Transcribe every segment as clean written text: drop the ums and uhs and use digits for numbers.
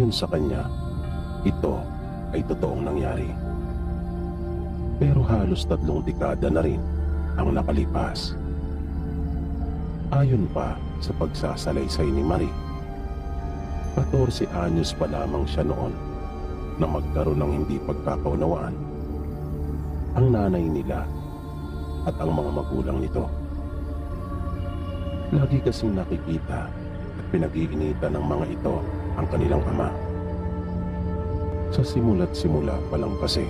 Ayon sa kanya, ito ay totoong nangyari. Pero halos 3 dekada na rin ang nakalipas. Ayon pa sa pagsasalaysay ni Marie, 14 anyos pa lamang siya noon na magkaroon ng hindi pagkakaunawaan ang nanay nila at ang mga magulang nito. Lagi kasing nakikita at pinag-iinitan ng mga ito ang kanilang ama. Sa simula't simula pa lang kasi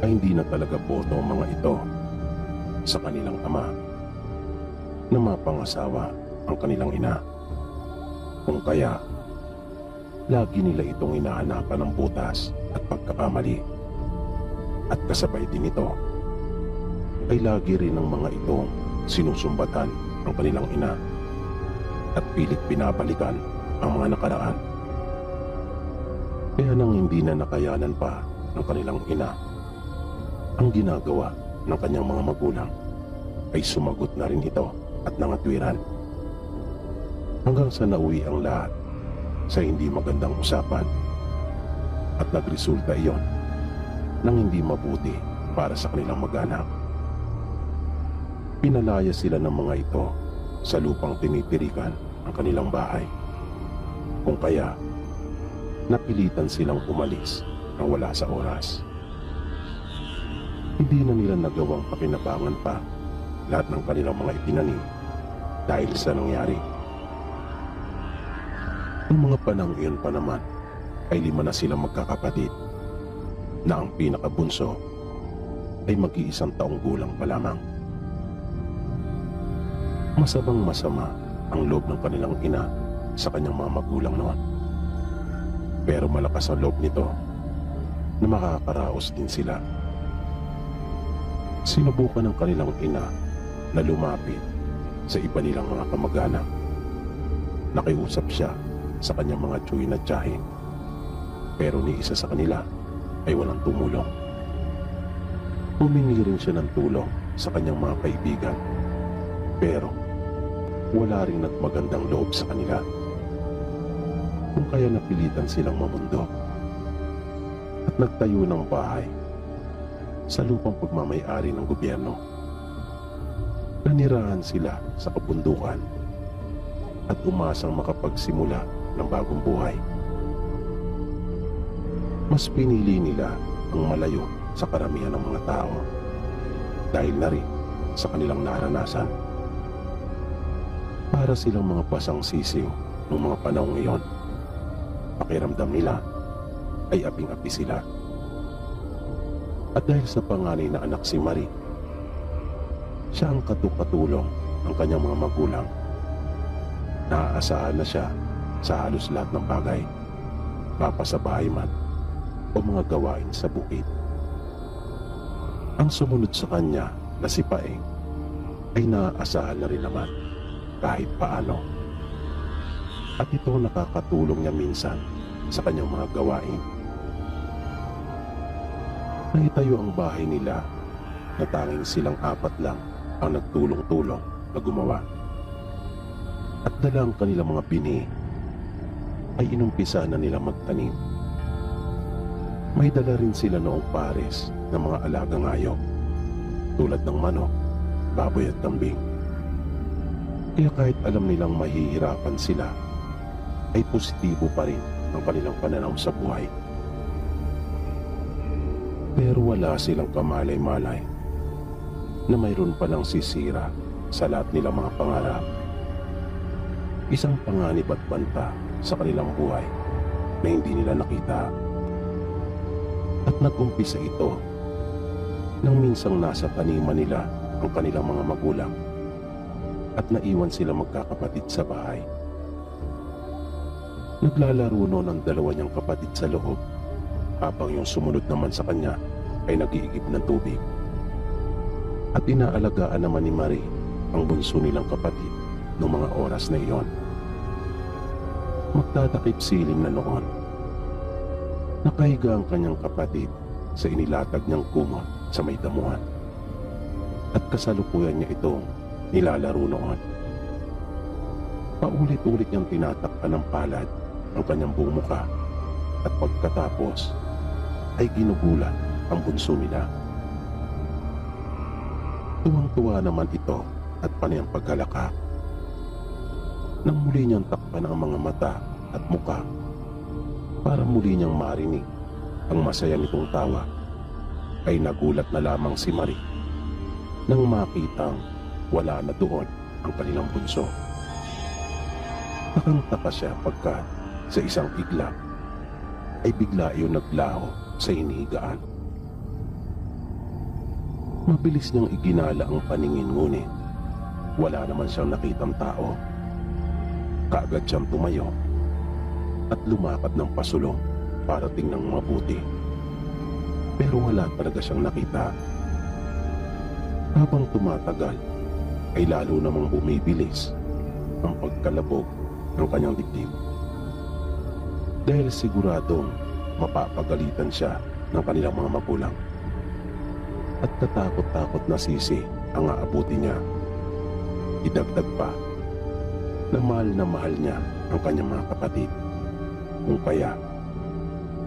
ay hindi na talaga boto ang mga ito sa kanilang ama na mapangasawa ang kanilang ina. Kung kaya, lagi nila itong hinahanapan ng butas at pagkakamali. At kasabay din ito, ay lagi rin ng mga itong sinusumbatan ang kanilang ina at pilit binabalikan ang mga nakaraan. Kaya nang hindi na nakayanan pa ng kanilang ina ang ginagawa ng kanyang mga magulang, ay sumagot na rin ito at nangatwiran. Hanggang sa nauwi ang lahat sa hindi magandang usapan at nagresulta iyon ng hindi mabuti para sa kanilang mag-anak. Pinalaya sila ng mga ito sa lupang tinitirikan ang kanilang bahay. Kung kaya, napilitan silang umalis nang wala sa oras. Hindi na nila nagawang pakinabangan pa lahat ng kanilang mga itinanim dahil sa nangyari. Noong mga panahon iyon pa naman ay 5 na silang magkakapatid na ang pinakabunso ay mag-1 taong gulang pa lamang. Masamang masama ang loob ng kanilang ina sa kanyang mga magulang noon. Pero malakas ang loob nito na makakaraos din sila. Sinubukan ng kanilang ina na lumapit sa iba nilang mga kamag-anak. Nakiusap siya sa kanyang mga tiyuhin at tiyahin, pero ni isa sa kanila ay walang tumulong. Humingi rin siya ng tulong sa kanyang mga kaibigan, pero wala rin at magandang loob sa kanila. Kung kaya napilitan silang mamundo at nagtayo ng bahay sa lupang pagmamay-ari ng gobyerno. Nanirahan sila sa kabundukan at umasang makapagsimula ng bagong buhay. Mas pinili nila ang malayo sa karamihan ng mga tao dahil na rin sa kanilang naranasan. Para silang mga pasang sisiw ng mga panahon ngayon, pakiramdam nila ay aping-api sila. At dahil sa panganay na anak si Marie, siya ang katukatulong ng kanyang mga magulang. Naaasahan na siya sa halos lahat ng bagay, papasabahay man o mga gawain sa bukid. Ang sumunod sa kanya na si Paeng ay naaasahan na rin naman kahit paano. At ito nakakatulong niya minsan sa kanyang mga gawain. Naitayo ang bahay nila na tanging silang 4 lang ang nagtulong-tulong na gumawa. At dala ang kanilang mga bini ay inumpisa na nila magtanim. May dala rin sila noong pares ng mga alagang hayop tulad ng manok, baboy at kambing. Kaya kahit alam nilang mahihirapan sila, ay positibo pa rin ang kanilang pananaw sa buhay. Pero wala silang kamalay-malay na mayroon palang sisira sa lahat nilang mga pangarap. Isang panganib at banta sa kanilang buhay na hindi nila nakita. At nag-umpisa ito nang minsang nasa taniman nila ang kanilang mga magulang at naiwan sila magkakapatid sa bahay. Naglalaro noon ang 2 niyang kapatid sa loob habang yung sumunod naman sa kanya ay nag-iigib ng tubig. At inaalagaan naman ni Marie ang bunso nilang kapatid noong mga oras na iyon. Magtatakip siling na noon. Nakahiga ang kanyang kapatid sa inilatag niyang kumot sa may damuhan. At kasalukuyan niya itong nilalaro noon. Paulit-ulit niyang tinatakpan ng palad ang kanyang buong muka at pagkatapos ay ginugulat ang bunso nila. Tuwang-tuwa naman ito at panay ang paghalaka. Nang muli niyang takpan ang mga mata at muka para muli niyang marinig ang masaya nitong tawa, ay nagulat na lamang si Marie nang makitang wala na doon ang kanilang bunso. Nakangtaka siya pagkat sa isang iglap ay bigla iyon naglaho sa inigaan. Mabilis niyang iginala ang paningin, ngunit wala naman siyang nakitang tao. Kaagad siyang tumayo at lumakad ng pasulong para tingnan mabuti. Pero wala talaga siyang nakita. Habang tumatagal ay lalo namang bumibilis ang pagkalabog ng kanyang dibdib. Dahil siguradong mapapagalitan siya ng kanilang mga magulang. At katakot-takot na sisi ang aabuti niya. Idagdag pa na mahal niya ang kanyang mga kapatid. Kung kaya,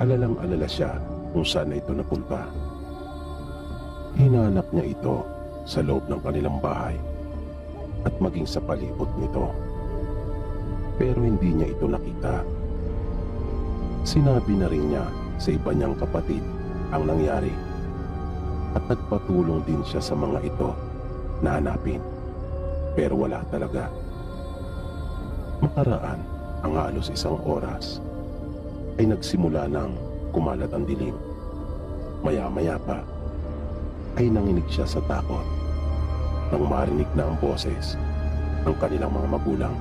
alalang-alala siya kung saan ito napunta. Hinanap niya ito sa loob ng kanilang bahay at maging sa palibot nito. Pero hindi niya ito nakita. Sinabi na rin niya sa iba niyang kapatid ang nangyari at nagpatulong din siya sa mga ito na hanapin. Pero wala talaga. Makaraan ang halos isang oras ay nagsimula ng kumalat ang dilim. Maya-maya pa ay nanginig siya sa takot nang marinig na ang boses ng kanilang mga magulang.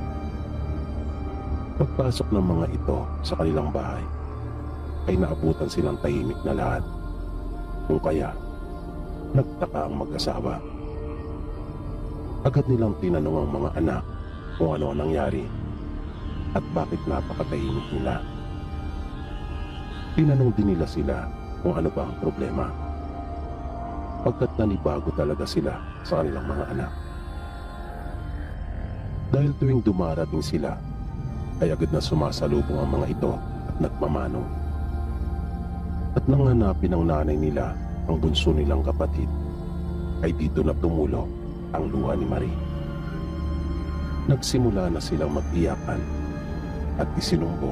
Pagpasok ng mga ito sa kanilang bahay ay naabutan silang tahimik na lahat. Kung kaya, nagtaka ang mag-asawa. Agad nilang tinanong ang mga anak kung ano ang nangyari at bakit napakatahimik nila. Tinanong din nila sila kung ano ba ang problema, pagkat nanibago talaga sila sa kanilang mga anak. Dahil tuwing dumarating sila ay agad na sumasalubong ang mga ito at nagmamano. At nang hanapin ng nanay nila ang bunso nilang kapatid, ay dito na tumulo ang luha ni Marie. Nagsimula na silang mag-iyakan at isinumbo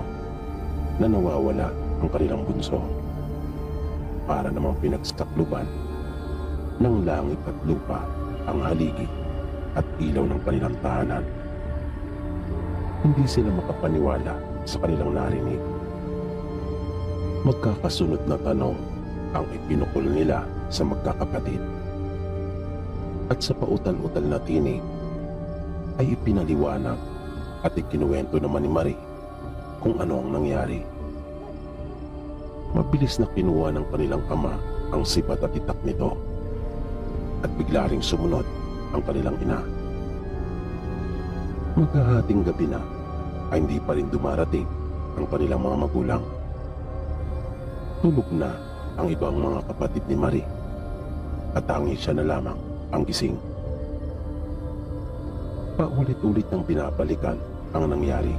na nawawala ang kanilang bunso. Para namang pinagsakluban ng langit at lupa ang haligi at ilaw ng kanilang tahanan. Hindi sila makapaniwala sa kanilang narinig. Magkakasunod na tanong ang ipinukol nila sa magkakapatid. At sa pautal-utal na tinig ay ipinaliwanag at ikinuwento naman ni Marie kung ano ang nangyari. Mabilis na kinuha ng kanilang ama ang sipat at itak nito at bigla ring sumunod ang kanilang ina. Maghahating gabi na ay hindi pa rin dumarating ang kanilang mga magulang. Tulog na ang ibang mga kapatid ni Marie at tanging siya na lamang ang gising. Paulit-ulit nang binabalikan ang nangyari,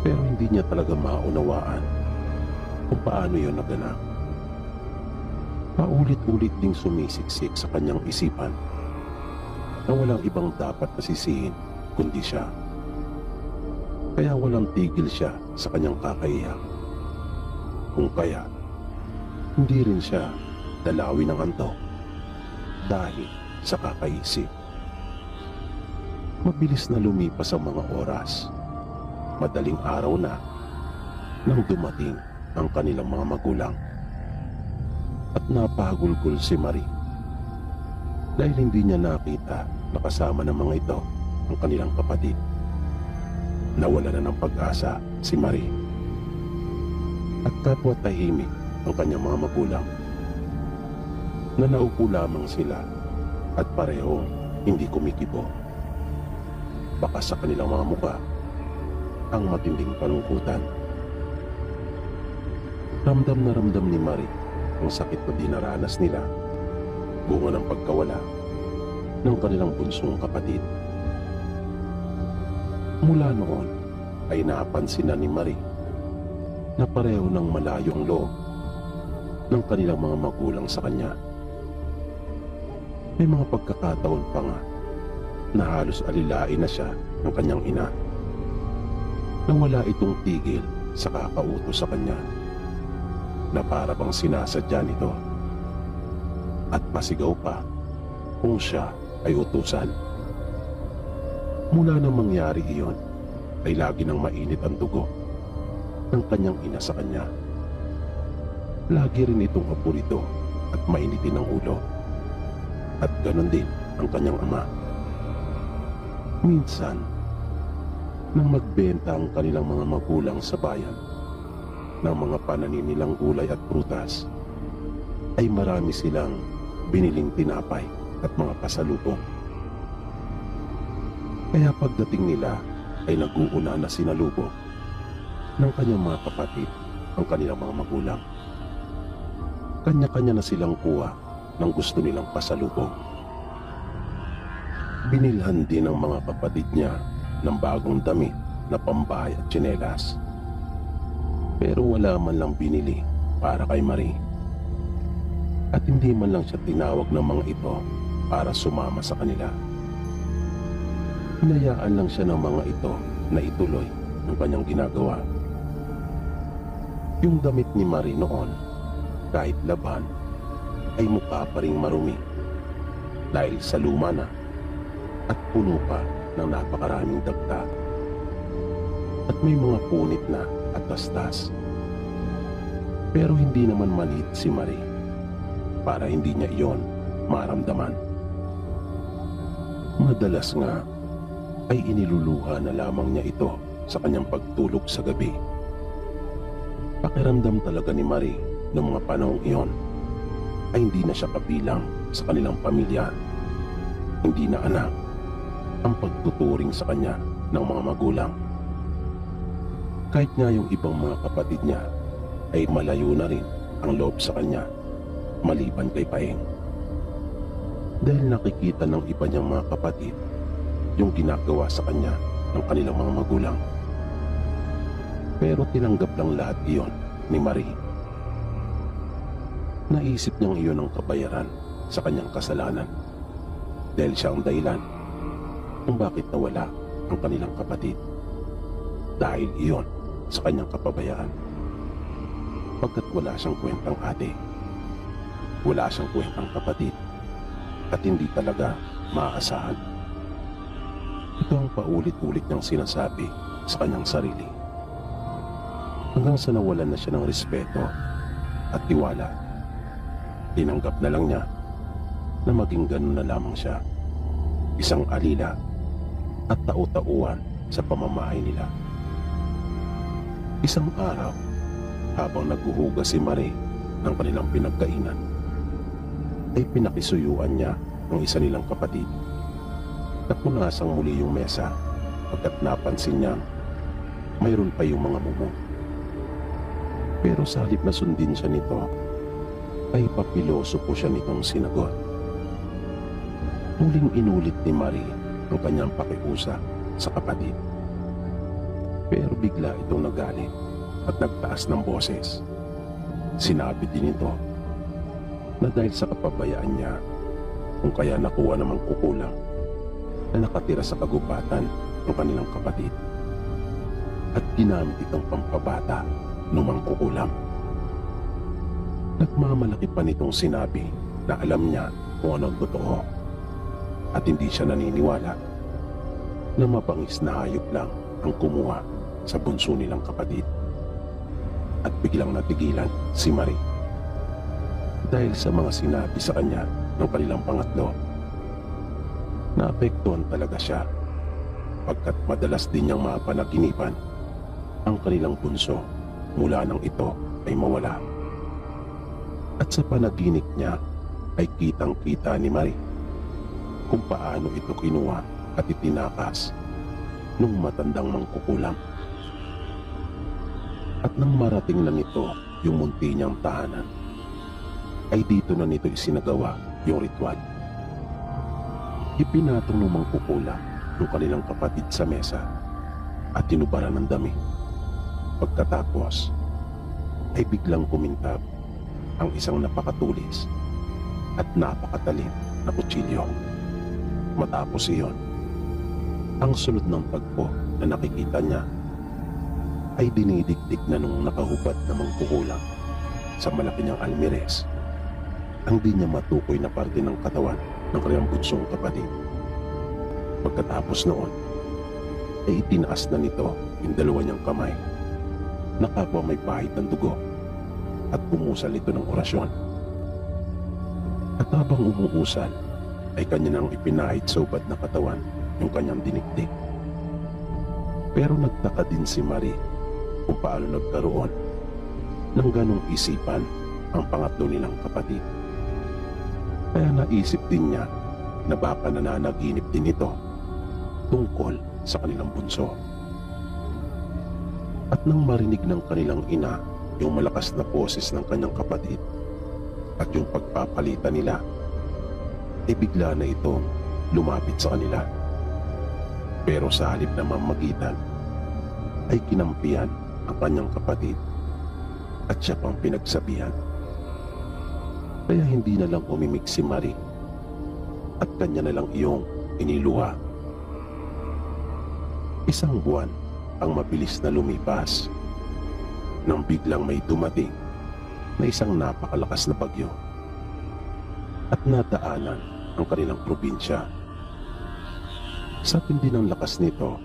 pero hindi niya talaga maunawaan kung paano yun naganap. Paulit-ulit ding sumisiksik sa kanyang isipan na walang ibang dapat nasisihin kundi siya. Kaya walang tigil siya sa kanyang kakaiyak. Kung kaya, hindi rin siya dalawin ng antok dahil sa kakaisip. Mabilis na lumipas ang mga oras. Madaling araw na nang dumating ang kanilang mga magulang. At napahagulgol si Marie dahil hindi niya nakita na kasama ng mga ito ang kanilang kapatid. Nawala na ng pag-asa si Marie at kapwa tahimik ang kanyang mga magulang na naupo lamang sila at parehong hindi kumikibo. Baka sa kanilang mga muka ang matinding panungkutan. Ramdam na ramdam ni Marie ang sakit na dinaranas nila, bunga ng pagkawala ng kanilang bunsong kapatid. Mula noon ay napansin na ni Marie na pareho ng malayo ang loob ng kanilang mga magulang sa kanya. May mga pagkakataon pa nga na halos alilain na siya ng kanyang ina, na wala itong tigil sa kakautos sa kanya, na para bang sinasadya nito, at masigaw pa kung siya ay utusan. Mula nang mangyari iyon, ay lagi nang mainit ang dugo ng kanyang ina sa kanya. Lagi rin itong apurito at mainitin ang ulo, at ganon din ang kanyang ama. Minsan, nang magbenta ang kanilang mga magulang sa bayan ng mga pananim nilang gulay at prutas, ay marami silang biniling tinapay at mga pasalubong. Kaya pagdating nila ay nag-uuna na sinalubong ng kanyang mga kapatid ang kanilang mga magulang. Kanya-kanya na silang kuha ng gusto nilang pasalubong. Binilhan din ng mga kapatid niya ng bagong damit na pambahay at tsinelas. Pero wala man lang binili para kay Marie. At hindi man lang siya tinawag ng mga ito para sumama sa kanila. Hinayaan lang siya ng mga ito na ituloy ang kanyang ginagawa. Yung damit ni Marie noon, kahit laban, ay mukha pa ring marumi dahil sa luma na at puno pa ng napakaraming dagta. At may mga punit na at tastas. Pero hindi naman maliit si Marie para hindi niya iyon maramdaman. Madalas nga ay iniluluha na lamang niya ito sa kanyang pagtulog sa gabi. Pakiramdam talaga ni Marie noong mga panahong iyon ay hindi na siya kabilang sa kanilang pamilya. Hindi na anak ang pagtuturing sa kanya ng mga magulang. Kahit nga yung ibang mga kapatid niya ay malayo na rin ang loob sa kanya, maliban kay Paeng. Dahil nakikita ng iba niyang mga kapatid yung ginagawa sa kanya ng kanilang mga magulang. Pero tinanggap lang lahat iyon ni Marie. Naisip niyang iyon ang kabayaran sa kanyang kasalanan dahil siya ang dahilan kung bakit nawala ang kanilang kapatid. Dahil iyon sa kanyang kapabayaan. Pagkat wala siyang kwentang ate, wala siyang kwentang kapatid, at hindi talaga maaasahan. Ito ang paulit-ulit niyang sinasabi sa kanyang sarili. Hanggang sa nawalan na siya ng respeto at tiwala, tinanggap na lang niya na maging ganun na lamang siya, isang alila at tau-tauan sa pamamahay nila. Isang araw, habang naghuhugas si Marie ng kanilang pinagkainan, ay pinakisuyuan niya ng isa nilang kapatid. Napunasang muli yung mesa pagkat napansin niyang mayroon pa yung mga mumo. Pero sa halip na sundin siya nito, ay papiloso po siya nitong sinagot. Muling inulit ni Marie ang kanyang pakiusap sa kapatid. Pero bigla itong nagalit at nagtaas ng boses. Sinabi din ito na dahil sa kapabayaan niya, kung kaya nakuha namang kukulang na nakatira sa kagubatan ng kanilang kapatid, at ginamit itong pampabata numang kukulam. Nagmamalaki pa nitong sinabi na alam niya kung ano ang totoo at hindi siya naniniwala na mabangis na hayop lang ang kumuha sa bunso nilang kapatid. At biglang natigilan si Marie dahil sa mga sinabi sa kanya ng kanilang pangatlo. Naapektuhan talaga siya pagkat madalas din niyang mapanaginipan ang kanilang bunso mula nang ito ay mawala. At sa panaginip niya ay kitang-kita ni Marie kung paano ito kinuha at itinakas nung matandang mangkukulam. At nang marating na nito yung munti niyang tahanan, ay dito na nito isinagawa yung ritual. Ipinatong ng mangkukulam yung kanilang kapatid sa mesa at tinubaran ng dami. Pagkatapos ay biglang kumintab ang isang napakatulis at napakatalim na kutsilyo. Matapos iyon, ang sunod ng tagpo na nakikita niya ay dinidikdik na nung nakahubad na mangkukulang sa malaki niyang almirez ang di niya matukoy na parte ng katawan ng kanyang bunsong kapatid. Pagkatapos noon, ay itinaas na nito yung dalawa niyang kamay na kapwa may pahit ng dugo at umusal ito ng orasyon. At habang umuusal, ay kanya nang ipinahid sa ubad na katawan yung kanyang dinikdik. Pero nagtaka din si Marie kung paano nagkaroon ng ganong isipan ang pangatlo nilang kapatid. Kaya naisip din niya na baka nananaginip din ito tungkol sa kanilang bunso. At nang marinig ng kanilang ina yung malakas na boses ng kanyang kapatid at yung pagpapalitan nila, ay bigla na itong lumapit sa kanila. Pero sa halip na mamagitan, ay kinampihan ang kanyang kapatid at siya pang pinagsabihan. Kaya hindi na lang umimik si Marie at kanya na lang iyong iniluha. Isang buwan ang mabilis na lumipas nang biglang may dumating na isang napakalakas na bagyo at nadaanan ang kanilang probinsya. Sa tindi ng lakas nito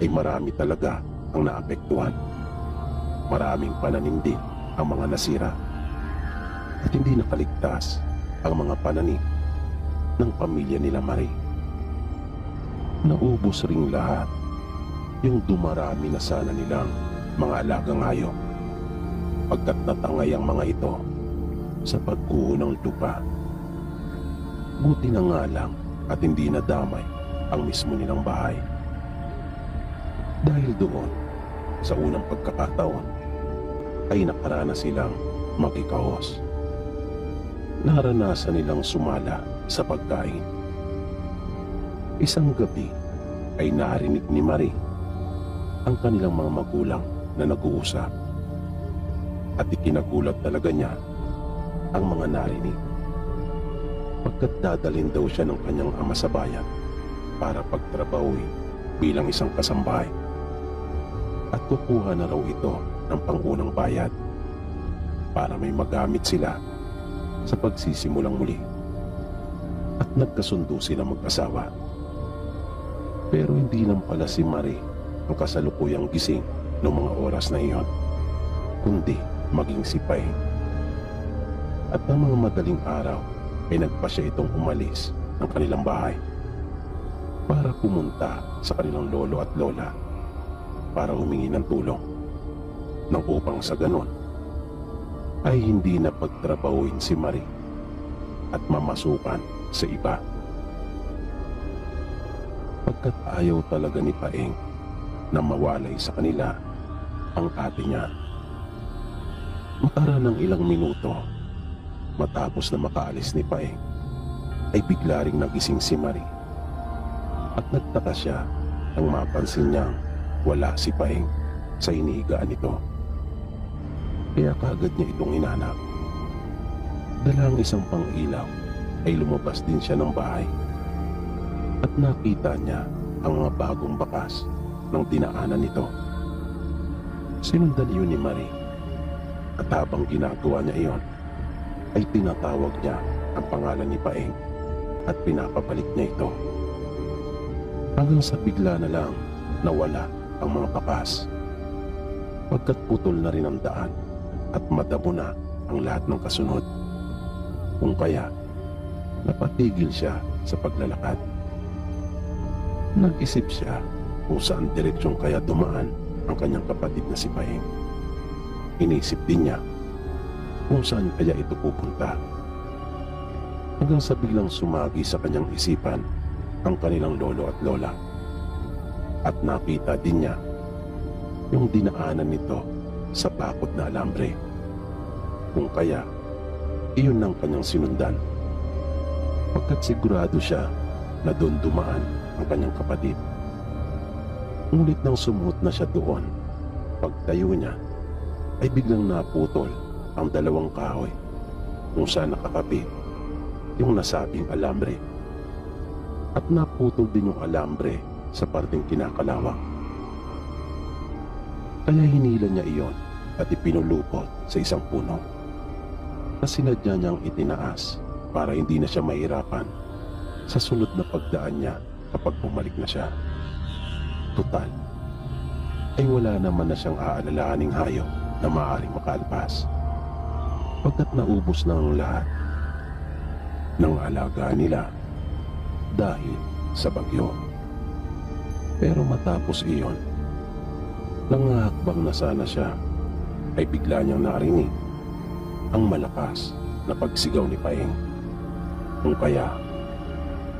ay marami talaga ang naapektuhan. Maraming pananim din ang mga nasira at hindi nakaligtas ang mga pananim ng pamilya nila Marie. Naubos ring lahat yung dumarami na sana nilang mga alagang hayop pagkat natangay ang mga ito sa pagguho ng lupa. Buti na nga lang at hindi nadamay ang mismo nilang bahay. Dahil doon, sa unang pagkakataon, ay nakaranas silang makikahos. Naranasan nilang sumala sa pagkain. Isang gabi ay narinig ni Marie ang kanilang mga magulang na nag-uusap. At ikinagulat talaga niya ang mga narinig. Pagkat dadalhin daw siya ng kanyang ama sa bayan para pagtrabahuin bilang isang kasambahay. At kukuha na raw ito ng pangunang bayad para may magamit sila sa pagsisimulang muli. At nagkasundo sila mag-asawa. Pero hindi lang pala si Marie ang kasalukuyang gising noong mga oras na iyon, kundi maging si Paeng. At ng mga madaling araw ay nagpa siya itong umalis ng kanilang bahay para pumunta sa kanilang lolo at lola para humingi ng tulong nang upang sa ganon ay hindi na pagtrabahuin si Marie at mamasukan sa iba. Pagkat ayaw talaga ni Paeng na mawalay sa kanila ang ate niya. Makara ng ilang minuto matapos na makaalis ni Paeng ay bigla ring nagising si Marie at nagtaka siya nang mapansin niyang wala si Paeng sa hinihigaan nito. Kaya kaagad niya itong hinanap. Dala ang isang pang-ilaw ay lumabas din siya ng bahay at nakita niya ang mga bagong bakas ng dinaanan nito. Sinundan iyon ni Marie at habang ginagawa niya iyon ay tinatawag niya ang pangalan ni Paeng at pinapabalik niya ito. Hanggang sa bigla na lang nawala ang mga bakas pagkat putol na rin ang daan at madamo na ang lahat ng kasunod. Kung kaya napatigil siya sa paglalakad. Nag-isip siya kung saan direksyon kaya dumaan ang kanyang kapatid na si Paeng. Inisip din niya kung saan kaya ito pupunta. Hanggang sa biglang sumagi sa kanyang isipan ang kanilang lolo at lola. At nakita din niya yung dinaanan nito sa bakod na alambre. Kung kaya, iyon ang kanyang sinundan. Pagkat sigurado siya na doon dumaan ang kanyang kapatid. Ngunit nang sumuot na siya doon, pagtayo niya ay biglang naputol ang dalawang kahoy kung saan nakakapit yung nasabing alambre. At naputol din yung alambre sa parteng kinakalawang. Kaya hinila niya iyon at ipinulupot sa isang puno na sinadya niyang itinaas para hindi na siya mahirapan sa sunod na pagdaan niya kapag bumalik na siya. Tutal, ay wala naman na siyang aalalahaning hayop na maaaring makalpas pagkat naubos na ang lahat ng alaga nila dahil sa bagyo. Pero matapos iyon, nangahakbang na sana siya, ay bigla niyang narinig ang malakas na pagsigaw ni Paeng. Kung kaya,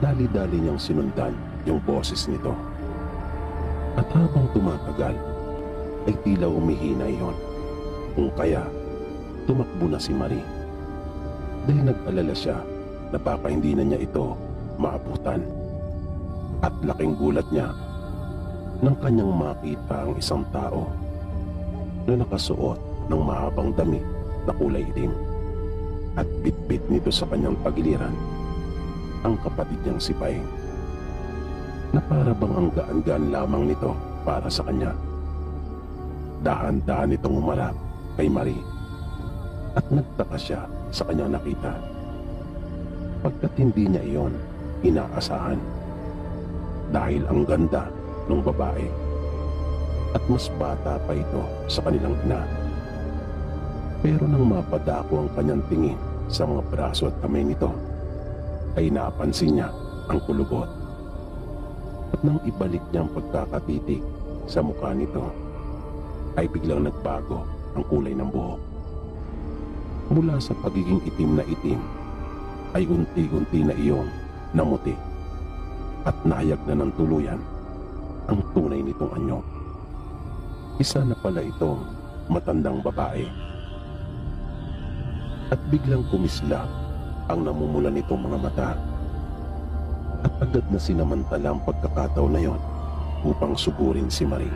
dali-dali niyang sinundan yung boses nito. At habang tumatagal, ay tila humihina iyon. Kung kaya, tumakbo na si Marie. Dahil nag-alala siya na baka hindi na niya ito maabutan. At laking gulat niya nang kanyang makita ang isang tao na nakasuot ng mahabang damit na kulay itim. At bitbit nito sa kanyang pagiliran ang kapatid niyang si Paeng, na para bang ang gaan-gaan lamang nito para sa kanya. Dahan-dahan itong umarap kay Marie at nagtaka siya sa kanyang nakita pagkat hindi niya iyon inaasahan dahil ang ganda ng babae at mas bata pa ito sa kanilang ina. Pero nang mapadako ang kanyang tingin sa mga braso at kamay nito, ay napansin niya ang kulubot. At nang ibalik niya ang pagkakatitig sa mukha nito, ay biglang nagbago ang kulay ng buhok. Mula sa pagiging itim na itim, ay unti-unti na iyong namuti at nahayag na ng tuluyan ang tunay nitong anyo. Isa na pala itong matandang babae. At biglang kumislap ang namumula nitong mga mata. At agad na sinamantala ang pagkakataon na yon upang sugurin si Marie.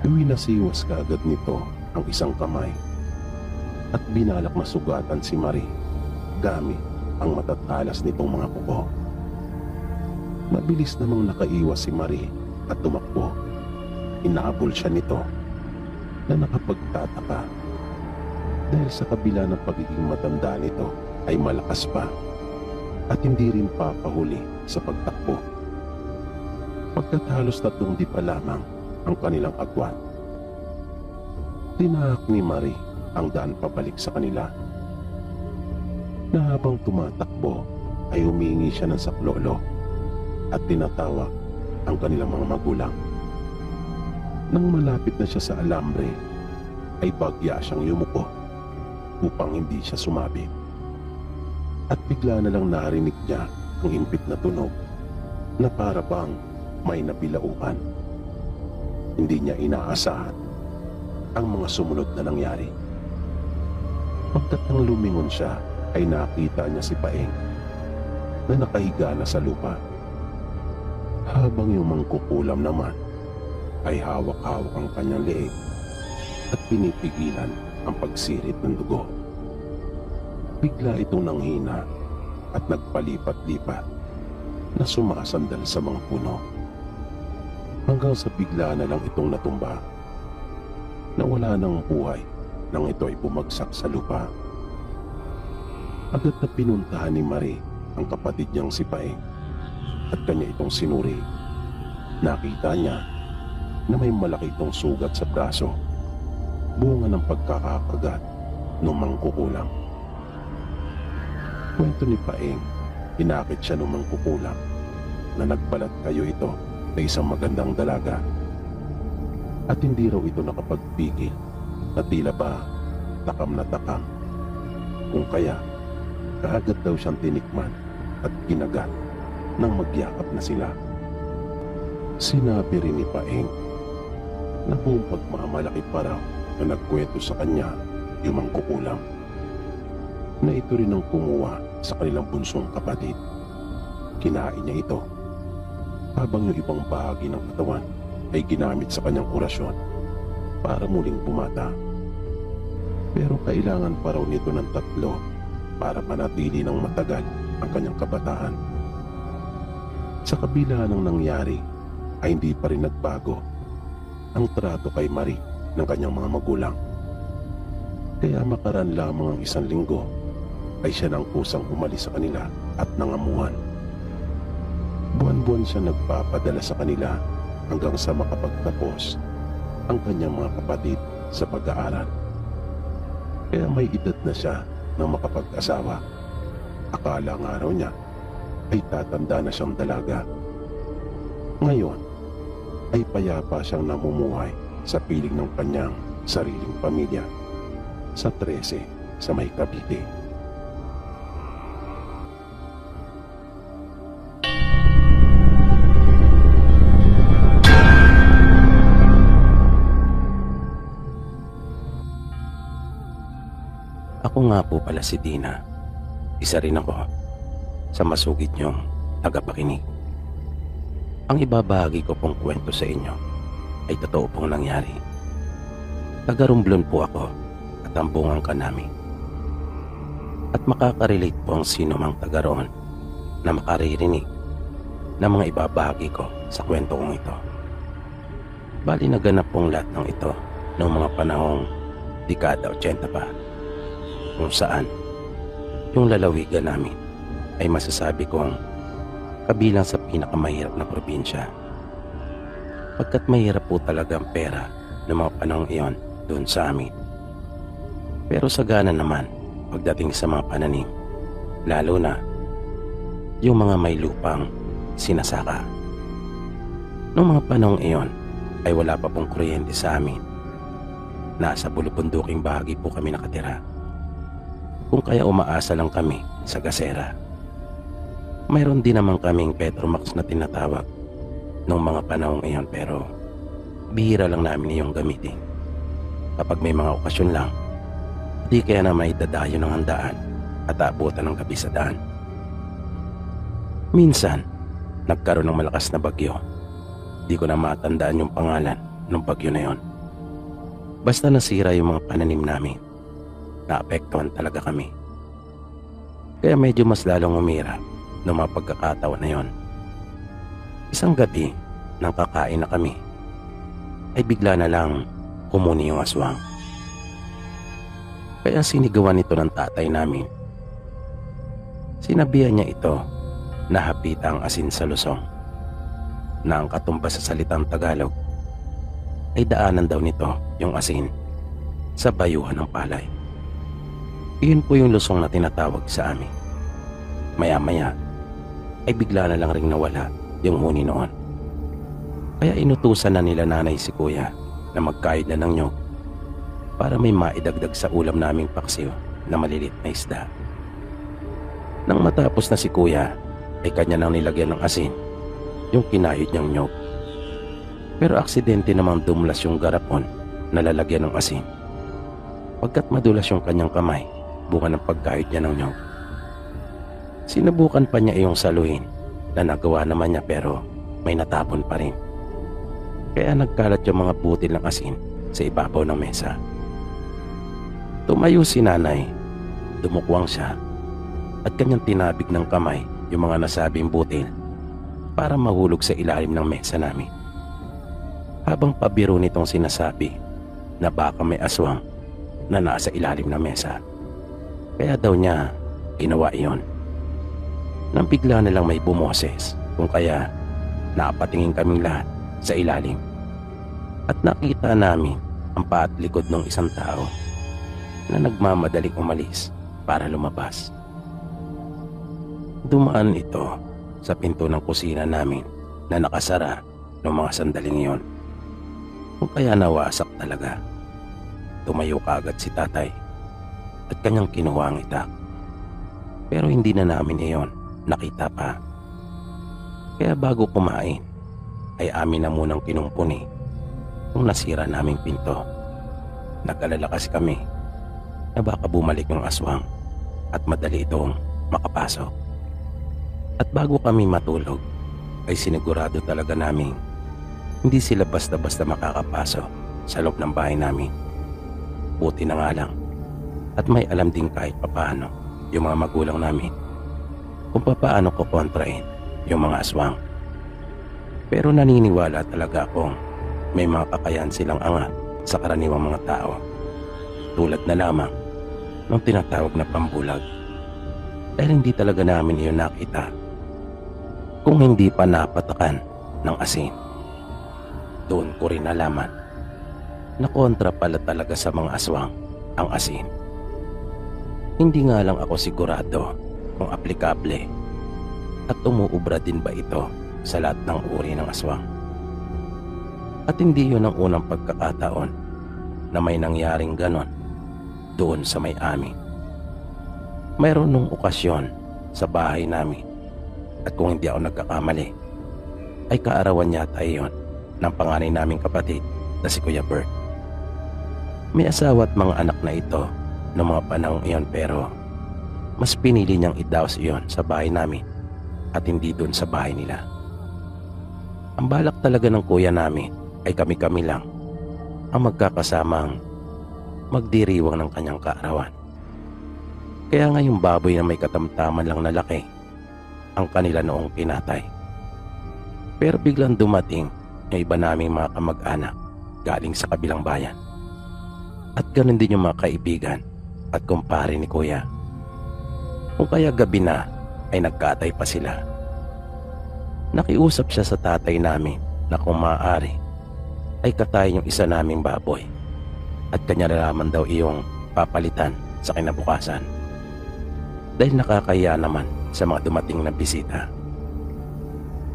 Iwinasiwas kaagad nito ang isang kamay at binalak na sugatan si Marie gamit ang matatalas nitong mga kuko. Mabilis namang nakaiwas si Marie at tumakbo. Inaabol siya nito na nakapagtataka dahil sa kabila ng pagiging matanda nito ay malakas pa at hindi rin papahuli sa pagtakbo. Pagkat halos 3 di pa lamang ang kanilang agwat, tinahak ni Marie ang daan pabalik sa kanila, na habang tumatakbo ay humingi siya ng saklolo at tinatawag ang kanilang mga magulang. Nang malapit na siya sa alambre, ay bagya siyang yumuko upang hindi siya sumabit. At bigla na lang narinig niya ang impit na tunog na para bang may nabilauan. Hindi niya inaasahan ang mga sumunod na nangyari. Pagkat nang lumingon siya, ay nakita niya si Paeng na nakahiga na sa lupa, habang yung mangkukulam naman ay hawak-hawak ang kanyang leeg at pinipigilan ang pagsirit ng dugo. Bigla itong nanghina at nagpalipat-lipat na sumasandal sa mga puno hanggang sa bigla na lang itong natumba na wala nang buhay nang ito ay bumagsak sa lupa. Agad na pinuntahan ni Marie ang kapatid niyang si Paeng at kanya itong sinuri. Nakita niya na may malaki itong sugat sa braso, bunga ng pagkakakagat ng mangkukulam. Kwento ni Paeng, hinakit siya ng mangkukulam na nagbalat kayo ito na isang magandang dalaga at hindi raw ito nakapagpigil na tila ba takam na takam. Kung kaya, kaagad daw siyang tinikman at kinagat nang magyakap na sila. Sinabi rin ni Paeng na buong pagmamalaki pa raw na nagkwento sa kanya yung mangkukulam, na ito rin ang kumuha sa kanilang bunsong kapatid. Kinain niya ito habang yung ibang bahagi ng katawan ay ginamit sa kanyang orasyon para muling bumata. Pero kailangan pa raw nito ng 3 para manatili ng matagal ang kanyang kabataan. Sa kabila ng nangyari ay hindi pa rin nagbago ang trato kay Marie ng kanyang mga magulang. Kaya makaraan lamang ang 1 linggo ay siya nang kusang umalis sa kanila at nangamuhan. Buwan-buwan siya nagpapadala sa kanila hanggang sa makapagtapos ang kanyang mga kapatid sa pag-aaral. Kaya may edad na siya nang makapag-asawa. Akala nga raw niya ay tatanda na siyang dalaga. Ngayon ay payapa siyang namumuhay sa piling ng kanyang sariling pamilya sa 13 sa may Cavite. Ako nga po pala si Dina. Isa rin ako sa masugid niyong tagapakinig. Ang ibabahagi ko pong kwento sa inyo ay totoo pong nangyari. Taga Romblon po ako at ang bungang Kanami. At makakarelate po ang sino mang taga roon na makaririnig ng mga ibabahagi ko sa kwento kong ito. Bali naganap pong lahat ng ito noong mga panahong dekada 80 pa, kung saan yung lalawigan namin ay masasabi kong kabilang sa pinakamahirap na probinsya. Pagkat mahirap po talaga ang pera ng mga panahong iyon doon sa amin. Pero sagana naman pagdating sa mga pananim, lalo na yung mga may lupang sinasaka. Noong mga panahong iyon ay wala pa pong kuryente sa amin. Nasa bulupunduking bahagi po kami nakatira. Kung kaya umaasa lang kami sa gasera. Mayroon din naman kaming Petromax na tinatawag noong mga panahong iyon, pero bihira lang namin iyong gamitin. Kapag may mga okasyon lang, di kaya naman idadayo ng handaan at aabutan ng gabi sa daan. Minsan, nagkaroon ng malakas na bagyo. Di ko na matandaan yung pangalan ng bagyo na yon. Basta nasira yung mga pananim namin. Naapektuhan talaga kami. Kaya medyo mas lalong umira noong mga pagkakataon na yon. Isang gabi, nang kakain na kami, ay bigla na lang humuni yung aswang. Kaya sinigawan ito ng tatay namin. Sinabihan niya ito na hapita ang asin sa lusong, na ang katumbas sa salitang Tagalog ay daanan daw nito yung asin sa bayuhan ng palay. Iyon po yung lusong na tinatawag sa amin. Maya-maya ay bigla na lang ring nawala yung huni noon. Kaya inutusan na nila nanay si kuya na magkayod na ng nyog para may maidagdag sa ulam naming paksiw na malilit na isda. Nang matapos na si kuya ay kanya nang nilagyan ng asin yung kinayod niyang nyog. Pero aksidente namang dumlas yung garapon na lalagyan ng asin. Pagkat madulas yung kanyang kamay bunga ng pagkayod niya ng nyog. Sinubukan pa niya iyong saluhin na nagawa naman niya, pero may natapon pa rin. Kaya nagkalat yung mga butil ng asin sa ibabaw ng mesa. Tumayo si nanay, dumukwang siya at kanyang tinabig ng kamay yung mga nasabing butil para mahulog sa ilalim ng mesa namin. Habang pabiro nitong sinasabi na baka may aswang na nasa ilalim ng mesa. Kaya daw niya ginawa iyon. Nang bigla na lang may bumoses, kung kaya napatingin kaming lahat sa ilalim. At nakita namin ang paa at likod ng isang tao na nagmamadaling umalis para lumabas. Dumaan ito sa pinto ng kusina namin na nakasara noong mga sandaling iyon. Kung kaya nawasak talaga. Tumayo kaagad si tatay at kanyang kinuha ang itak. Pero hindi na namin iyon nakita pa. Kaya bago kumain ay amin na munang kinumpuni nung nasira naming pinto. Nag-alala kasi kami na baka bumalik yung aswang at madali itong makapasok. At bago kami matulog ay sinigurado talaga namin hindi sila basta-basta makakapasok sa loob ng bahay namin. Buti na nga lang at may alam din kahit papaano yung mga magulang namin kung papaano ko kontrain yung mga aswang. Pero naniniwala talaga akong may mga kakayahan silang angat sa karaniwang mga tao. Tulad na lamang ng tinatawag na pambulag. Dahil hindi talaga namin iyon nakita kung hindi pa napatakan ng asin. Doon ko rin nalaman na kontra pala talaga sa mga aswang ang asin. Hindi nga lang ako sigurado kung aplikable at umuubra din ba ito sa lahat ng uri ng aswang. At hindi yun ang unang pagkakataon na may nangyaring ganon doon sa may amin. Mayroon nung okasyon sa bahay namin at kung hindi ako nagkakamali ay kaarawan yata iyon ng panganay naming kapatid na si Kuya Bert. May asawa at mga anak na ito noong mga panahong iyon pero mas pinili niyang idaos iyon sa bahay namin at hindi doon sa bahay nila. Ang balak talaga ng kuya namin ay kami-kami lang ang magkakasamang magdiriwang ng kanyang kaarawan. Kaya nga yung baboy na may katamtaman lang na laki ang kanila noong pinatay. Pero biglang dumating yung iba naming mga kamag-anak galing sa kabilang bayan. At ganun din yung mga kaibigan at kumpare ni kuya. Kung kaya gabi na ay nagkatay pa sila. Nakiusap siya sa tatay namin na kung maaari ay katayin yung isa naming baboy at kanya na naman daw iyong papalitan sa kinabukasan. Dahil nakakaya naman sa mga dumating na bisita.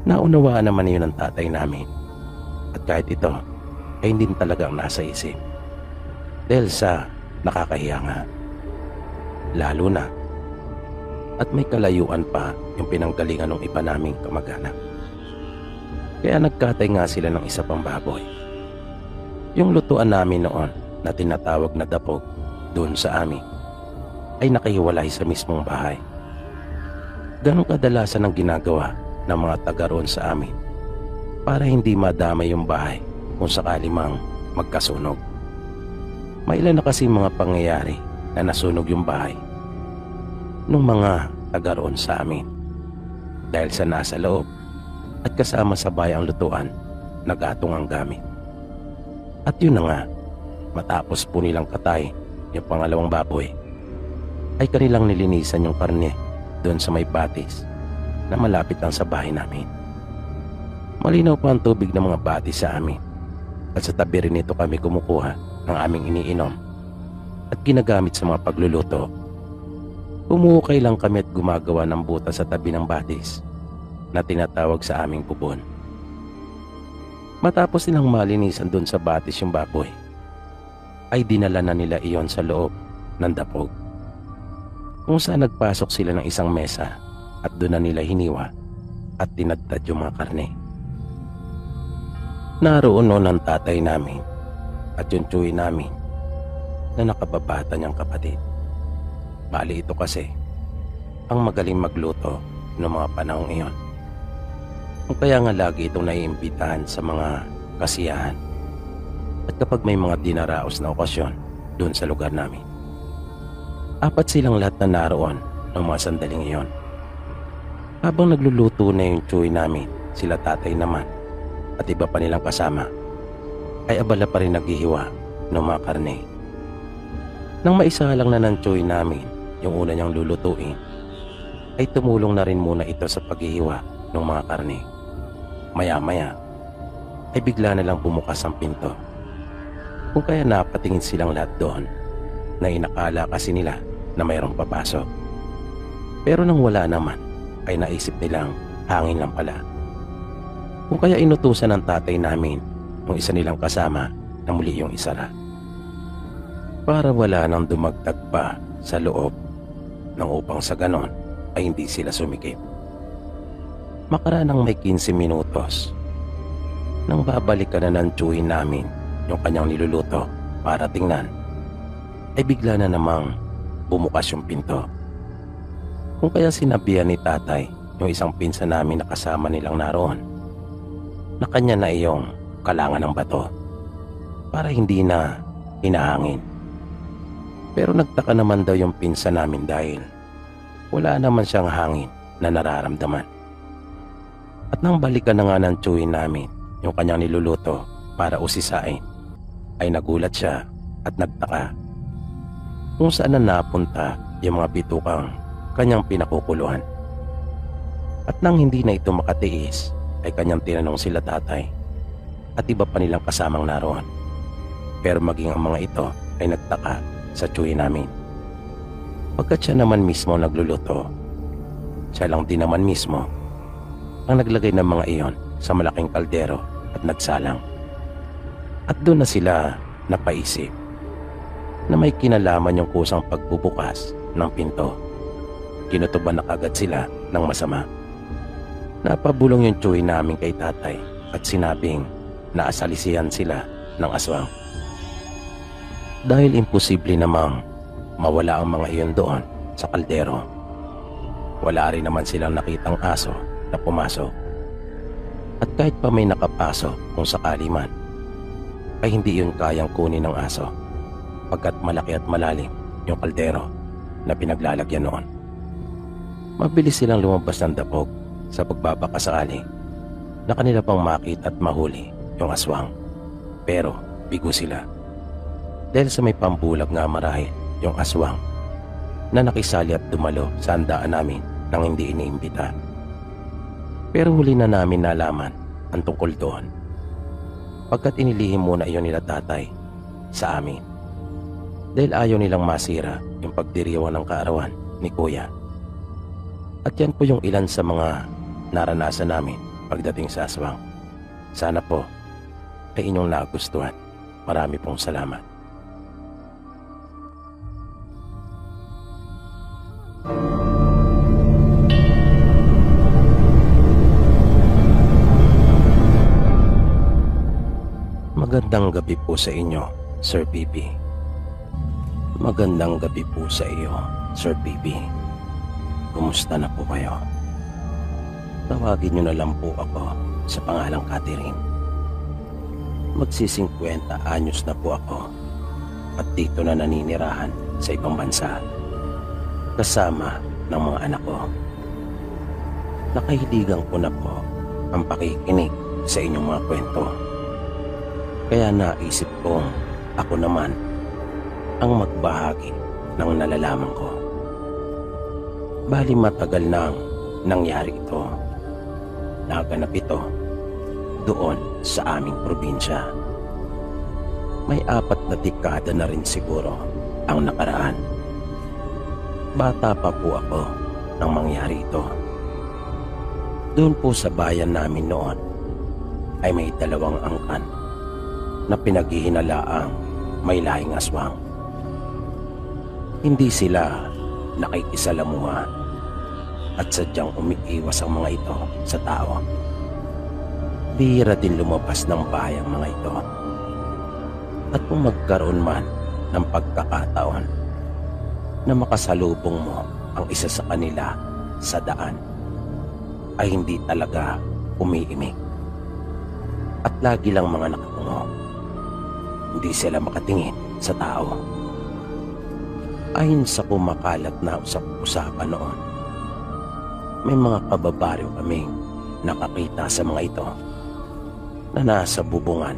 Naunawaan naman yun ng tatay namin. At kahit ito ay hindi talagang nasa isip. Dahil sa nakakahiya nga. Lalo na at may kalayuan pa yung pinanggalingan ng iba naming kamag-anak. Kaya nagkatay nga sila ng isa pang baboy. Yung lutuan namin noon na tinatawag na dapog doon sa amin ay nakahiwalay sa mismong bahay. Ganong kadalasan ang ginagawa ng mga taga roon sa amin para hindi madamay yung bahay kung sakali mang magkasunog. May ilan na kasi mga pangyayari na nasunog yung bahay ng mga taga roon sa amin dahil sa nasa loob at kasama sa bahay ang lutuan, nagatong ang gamit. At yun na nga, matapos po nilang katay yung pangalawang baboy, ay kanilang nilinisan yung karne doon sa may batis na malapit lang sa bahay namin. Malinaw pa ang tubig ng mga batis sa amin at sa tabi rin nito kami kumukuha ng aming iniinom at ginagamit sa mga pagluluto. Umuukay lang kami at gumagawa ng butas sa tabi ng batis na tinatawag sa aming bubon. Matapos nilang malinisan doon sa batis yung baboy, ay dinala na nila iyon sa loob ng dapog, kung saan nagpasok sila ng isang mesa at doon na nila hiniwa at tinadtad yung mga karne. Naroon noon ang tatay namin at yung tsuy namin na nakababata niyang kapatid. Bali ito kasi ang magaling magluto noong mga panahong iyon. Kung kaya nga lagi itong naiimbitahan sa mga kasiyahan at kapag may mga dinaraos na okasyon doon sa lugar namin. 4 silang lahat na naroon ng mga sandaling iyon. Habang nagluluto na yung tsuy namin, sila tatay naman at iba pa nilang kasama ay abala pa rin naghihiwa ng mga karne. Nang maisalang na ng tsuy namin yung una niyang lulutuin, ay tumulong na rin muna ito sa paghihiwa ng mga karne. Maya-maya ay bigla na lang bumukas ang pinto. Kung kaya napatingin silang lahat doon na inakala kasi nila na mayroong papasok. Pero nang wala naman ay naisip nilang hangin lang pala. Kung kaya inutusan ng tatay namin yung isa nilang kasama na muli yung isara. Para wala nang dumagdag pa sa loob nang upang sa ganon ay hindi sila sumikip. Makaranang may 15 minutos nang babalikan na ng tsuhin namin yung kanyang niluluto para tingnan, ay bigla na namang bumukas yung pinto. Kung kaya sinabihan ni tatay yung isang pinsan namin na kasama nilang naroon na kanya na iyong kalangan ng bato para hindi na hinahangin. Pero nagtaka naman daw yung pinsan namin dahil wala naman siyang hangin na nararamdaman. At nang balikan na nga ng tiyuhin namin yung kanyang niluluto para usisain, ay nagulat siya at nagtaka kung saan na napunta yung mga bitukang kanyang pinakukuluhan. At nang hindi na ito makatiis, ay kanyang tinanong sila tatay at iba pa nilang kasamang naroon. Pero maging ang mga ito ay nagtaka sa tiyuhin namin. Pagkat siya naman mismo nagluluto, siya lang din naman mismo ang naglagay ng mga iyon sa malaking kaldero at nagsalang. At doon na sila napaisip na may kinalaman yung kusang pagbubukas ng pinto. Kinutuban na kagad sila ng masama. Napabulong yung tiyuhin namin kay tatay at sinabing naasalisihan sila ng aswang. Dahil imposible namang mawala ang mga iyon doon sa kaldero. Wala rin naman silang nakitang aso na pumasok. At kahit pa may nakapasok kung sakali man, ay hindi yun kayang kunin ng aso pagkat malaki at malalim yung kaldero na pinaglalagyan noon. Mabilis silang lumabas ng dapog sa pagbabaka sakali na kanila pang makita at mahuli yung aswang. Pero bigo sila dahil sa may pambulag nga marahil yung aswang na nakisali at dumalo sa handaan namin nang hindi iniimbita. Pero huli na namin nalaman ang tungkol doon pagkat inilihim muna iyon nila tatay sa amin dahil ayaw nilang masira yung pagdiriwang ng kaarawan ni kuya. At yan po yung ilan sa mga naranasan namin pagdating sa aswang. Sana po ay inyong nagustuhan. Marami pong salamat. Magandang gabi po sa inyo, Sir Pipi. Magandang gabi po sa iyo, Sir Pipi. Kumusta na po kayo? Tawagin niyo na lang po ako sa pangalang Catherine. Magsi-50 anyos na po ako at dito na naninirahan sa ibang bansa kasama ng mga anak ko. Nakahiligan ko na po ang pakikinig sa inyong mga kwento. Kaya naisip kong ako naman ang magbahagi ng nalalaman ko. Bali matagal nang nangyari ito. Naganap ito doon sa aming probinsya. May 4 na dekada na rin siguro ang nakaraan. Bata pa po ako nang mangyari ito. Doon po sa bayan namin noon ay may 2 angkan na pinaghihinalaang may lahing aswang. Hindi sila nakikisalamuha at sadyang umiiwas ang mga ito sa tao. Bihira din lumabas ng bahay ang mga ito. At kung magkaroon man ng pagkakataon na makasalubong mo ang isa sa kanila sa daan, ay hindi talaga umiimik. At lagi lang mga nakatungo. Hindi sila makatingin sa tao. Ayon sa kumakalat na usap-usapan noon, may mga kababaryo kaming nakakita sa mga ito na nasa bubungan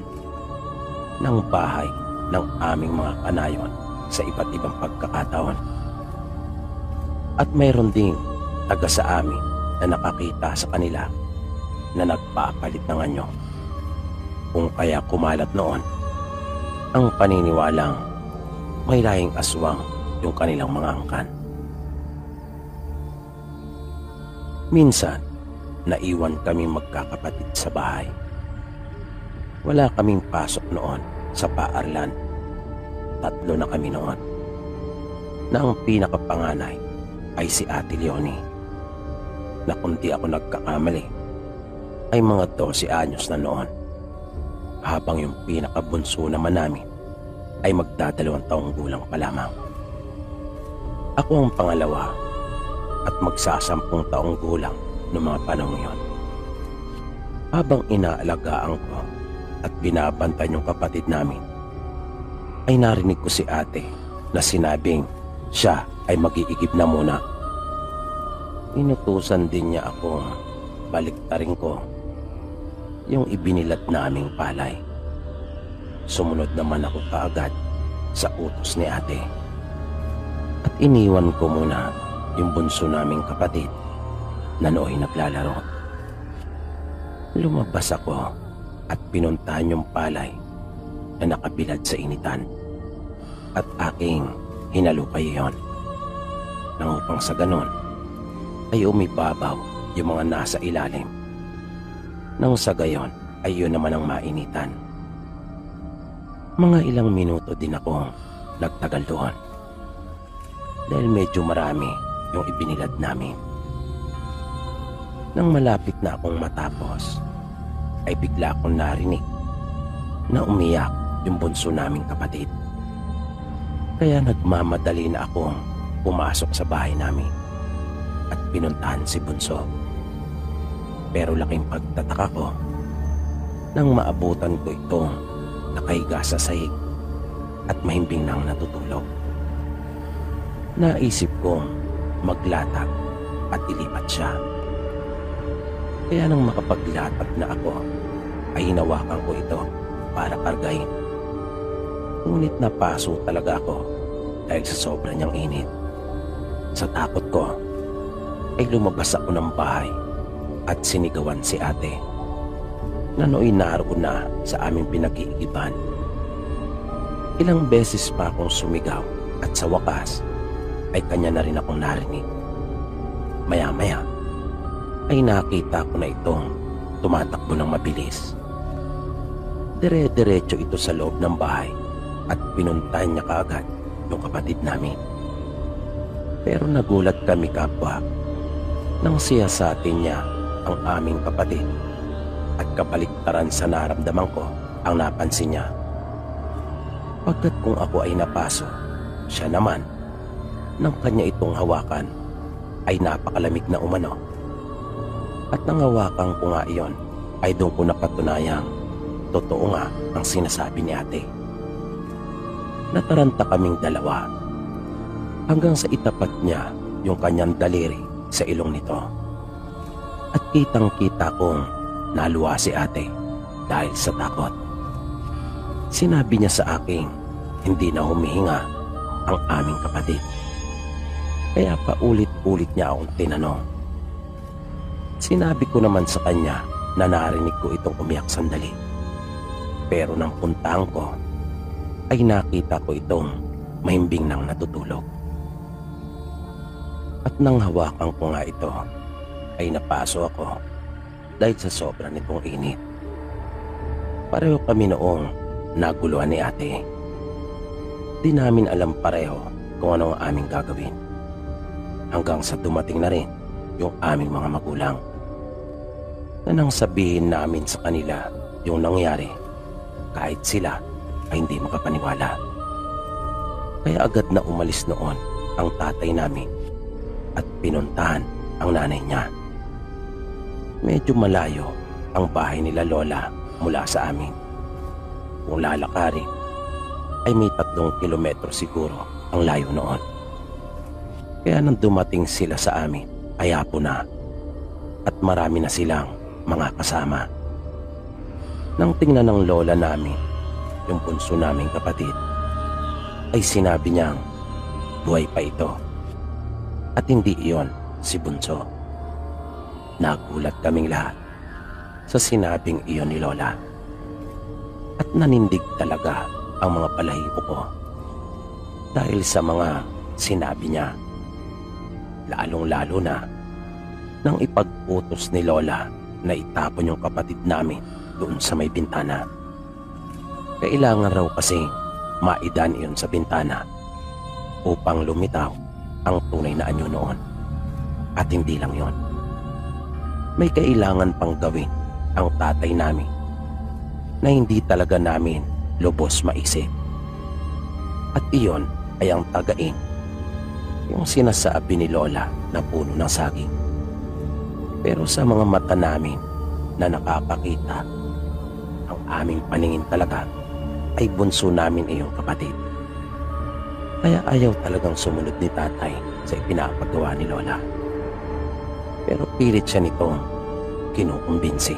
ng bahay ng aming mga kanayon sa iba't ibang pagkakataon. At mayroon ding taga sa amin na nakakita sa kanila na nagpapalit ng anyo. Kung kaya kumalat noon ang paniniwalang may lahing aswang yung kanilang mga angkan. Minsan, naiwan kami magkakapatid sa bahay. Wala kaming pasok noon sa paaralan. 3 na kami noon. Na ang pinakapanganay ay si Ate Leonie. Na kung di ako nagkakamali, ay mga 12 anyos na noon. Habang yung pinakabunso naman namin ay magdadalawang taong gulang pa lamang. Ako ang pangalawa at magsasampung taong gulang noong mga panahon yon. Habang inaalagaan ko at binabantan yung kapatid namin, ay narinig ko si ate na sinabing siya ay mag-iigib na muna. Inutusan din niya ako baliktarin ko yung ibinilat naming palay. Sumunod naman ako kaagad sa utos ni ate at iniwan ko muna yung bunso naming kapatid na nooy naglalaro. Lumabas ako at pinuntahan yung palay na nakabilad sa initan at aking hinalukay yon nang upang sa ganon ay umibabaw yung mga nasa ilalim. Nang sa gayon ay yun naman ang mainitan. Mga ilang minuto din ako nagtagal doon dahil medyo marami yung ibinilad namin. Nang malapit na akong matapos ay bigla akong narinig na umiyak yung bunso naming kapatid. Kaya nagmamadali na akong pumasok sa bahay namin at pinuntahan si bunso. Pero laking pagtataka ko nang maabutan ko itong nakahiga sa sahig at mahimbing nang natutulog. Naisip kong maglatag at ilipat siya. Kaya nang makapaglatag na ako ay hinawakan ko ito para kargahin. Ngunit napaso talaga ako dahil sa sobra niyang init. Sa takot ko ay lumabas ako ng bahay at sinigawan si ate na nooy naroon na sa aming pinag-iigiban. Ilang beses pa akong sumigaw at sa wakas ay kanya na rin akong narinig. Maya-maya ay nakita ko na itong tumatakbo ng mabilis. Dire-diretso ito sa loob ng bahay at pinuntahan niya kaagad yung kapatid namin. Pero nagulat kami kapwa nang siyasatin niya ang aming kapatid at kabaliktaran sa naramdaman ko ang napansin niya. Pagkat kung ako ay napaso, siya naman nang kanya itong hawakan ay napakalamig na umano. At nang hawakan ko nga iyon ay doon ko napatunayang totoo nga ang sinasabi ni ate. Nataranta kaming dalawa hanggang sa itapat niya yung kanyang daliri sa ilong nito. At kitang-kita kong naluwa si ate dahil sa takot. Sinabi niya sa akin hindi na humihinga ang aming kapatid. Kaya paulit-ulit niya akong tinanong. Sinabi ko naman sa kanya na narinig ko itong umiyak sandali. Pero nang puntahan ko ay nakita ko itong mahimbing nang natutulog. At nang hawakan ko nga ito ay napaso ako dahil sa sobra nitong init. Pareho kami noong naguluhan ni ate. Di namin alam pareho kung ano ang aming gagawin. Hanggang sa dumating na rin yung aming mga magulang. Na nang sabihin namin sa kanila yung nangyari, kahit sila ay hindi makapaniwala. Kaya agad na umalis noon ang tatay namin at pinuntahan ang nanay niya. Medyo malayo ang bahay nila lola mula sa amin. Kung lalakarin ay may 3 kilometro siguro ang layo noon. Kaya nang dumating sila sa amin ay hapon na at marami na silang mga kasama. Nang tingnan ng lola namin yung bunso naming kapatid ay sinabi niyang buhay pa ito at hindi iyon si bunso. Nagulat kaming lahat sa sinabing iyon ni lola at nanindig talaga ang mga balahibo ko dahil sa mga sinabi niya, lalong-lalo na nang ipag-utos ni lola na itapon yung kapatid namin doon sa may bintana. Kailangan raw kasi maidan iyon sa bintana upang lumitaw ang tunay na anyo noon. At hindi lang yon. May kailangan pang gawin ang tatay namin na hindi talaga namin lubos maisip. At iyon ay ang tagain yung sinasabi ni lola na puno ng saging. Pero sa mga mata namin na nakapakita, ang aming paningin talaga ay bunso namin iyong kapatid. Kaya ayaw talagang sumunod ni tatay sa ipinapagawa ni Lola. Pero pilit siya nitong kinukumbinsi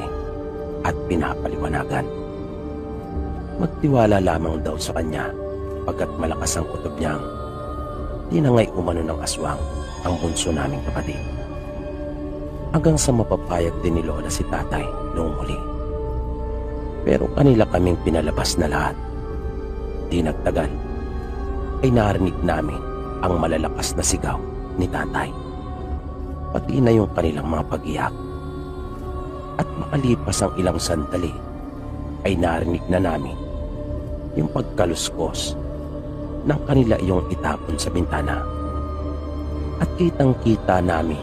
at pinapaliwanagan. Magtiwala lamang daw sa kanya pagkat malakas ang kutob niyang tinangay umano ng aswang ang bunso naming kapatid. Hanggang sa mapapayag din ni Lola si tatay noong huli. Pero kanila kaming pinalabas na lahat. Di nagtagal ay narinig namin ang malalakas na sigaw ni tatay. Pati na yung kanilang mga pag-iyak. At makalipas ang ilang sandali ay narinig na namin yung pagkaluskos ng kanila iyong itapon sa bintana. At kitang-kita namin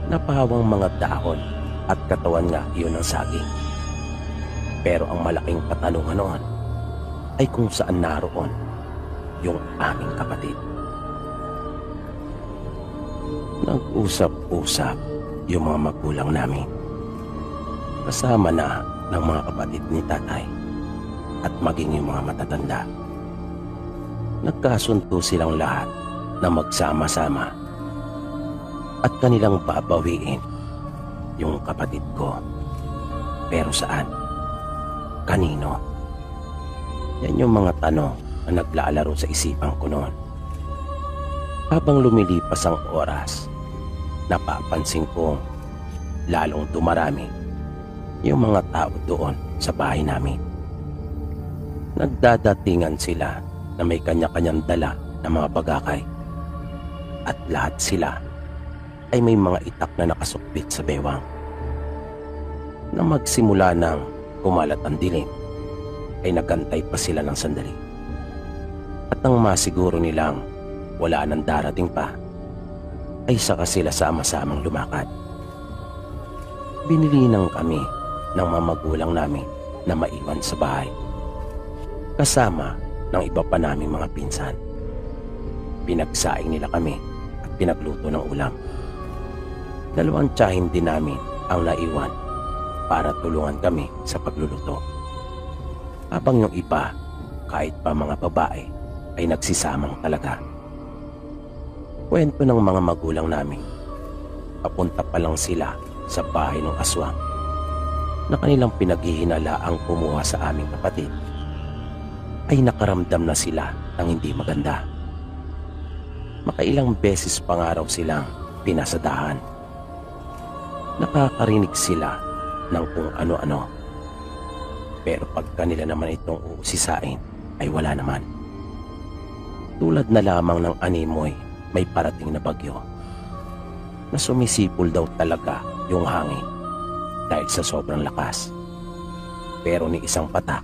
napahawang mga dahon at katawan nga iyon ng saging. Pero ang malaking katanungan noon ay kung saan naroon yung aming kapatid. Nag-usap-usap yung mga magulang namin. Kasama na ng mga kapatid ni tatay at maging yung mga matatanda. Nagkasunto silang lahat na magsama-sama at kanilang babawiin yung kapatid ko. Pero saan? Kanino? Yan yung mga tanong na naglalaro sa isipan ko noon. Habang lumilipas ang oras, napapansin ko lalong dumarami yung mga tao doon sa bahay namin. Nagdadatingan sila na may kanya-kanyang dala na mga bagakay at lahat sila ay may mga itak na nakasukbit sa bewang. Na magsimula ng kumalat ang dilim, ay nagantay pa sila ng sandali. At nang masiguro nilang wala nang darating pa, ay saka sila sama-samang lumakad. Binilinang kami ng mga magulang namin na maiwan sa bahay, kasama ng iba pa naming mga pinsan. Pinagsaing nila kami at pinagluto ng ulam. 2 tiyahin din namin ang naiwan para tulungan kami sa pagluluto. Habang yung iba, kahit pa mga babae, ay nagsisamang talaga. Kwento ng mga magulang namin, papunta pa lang sila sa bahay ng aswang na kanilang pinaghihinalaang kumuha sa aming kapatid, ay nakaramdam na sila ng hindi maganda. Makailang beses pa nga raw silang pinasadahan. Nakakarinig sila ng kung ano-ano. Pero pag kanila naman itong uusisain, ay wala naman. Tulad na lamang ng animoy may parating na bagyo, na sumisipol daw talaga yung hangin dahil sa sobrang lakas. Pero ni isang patak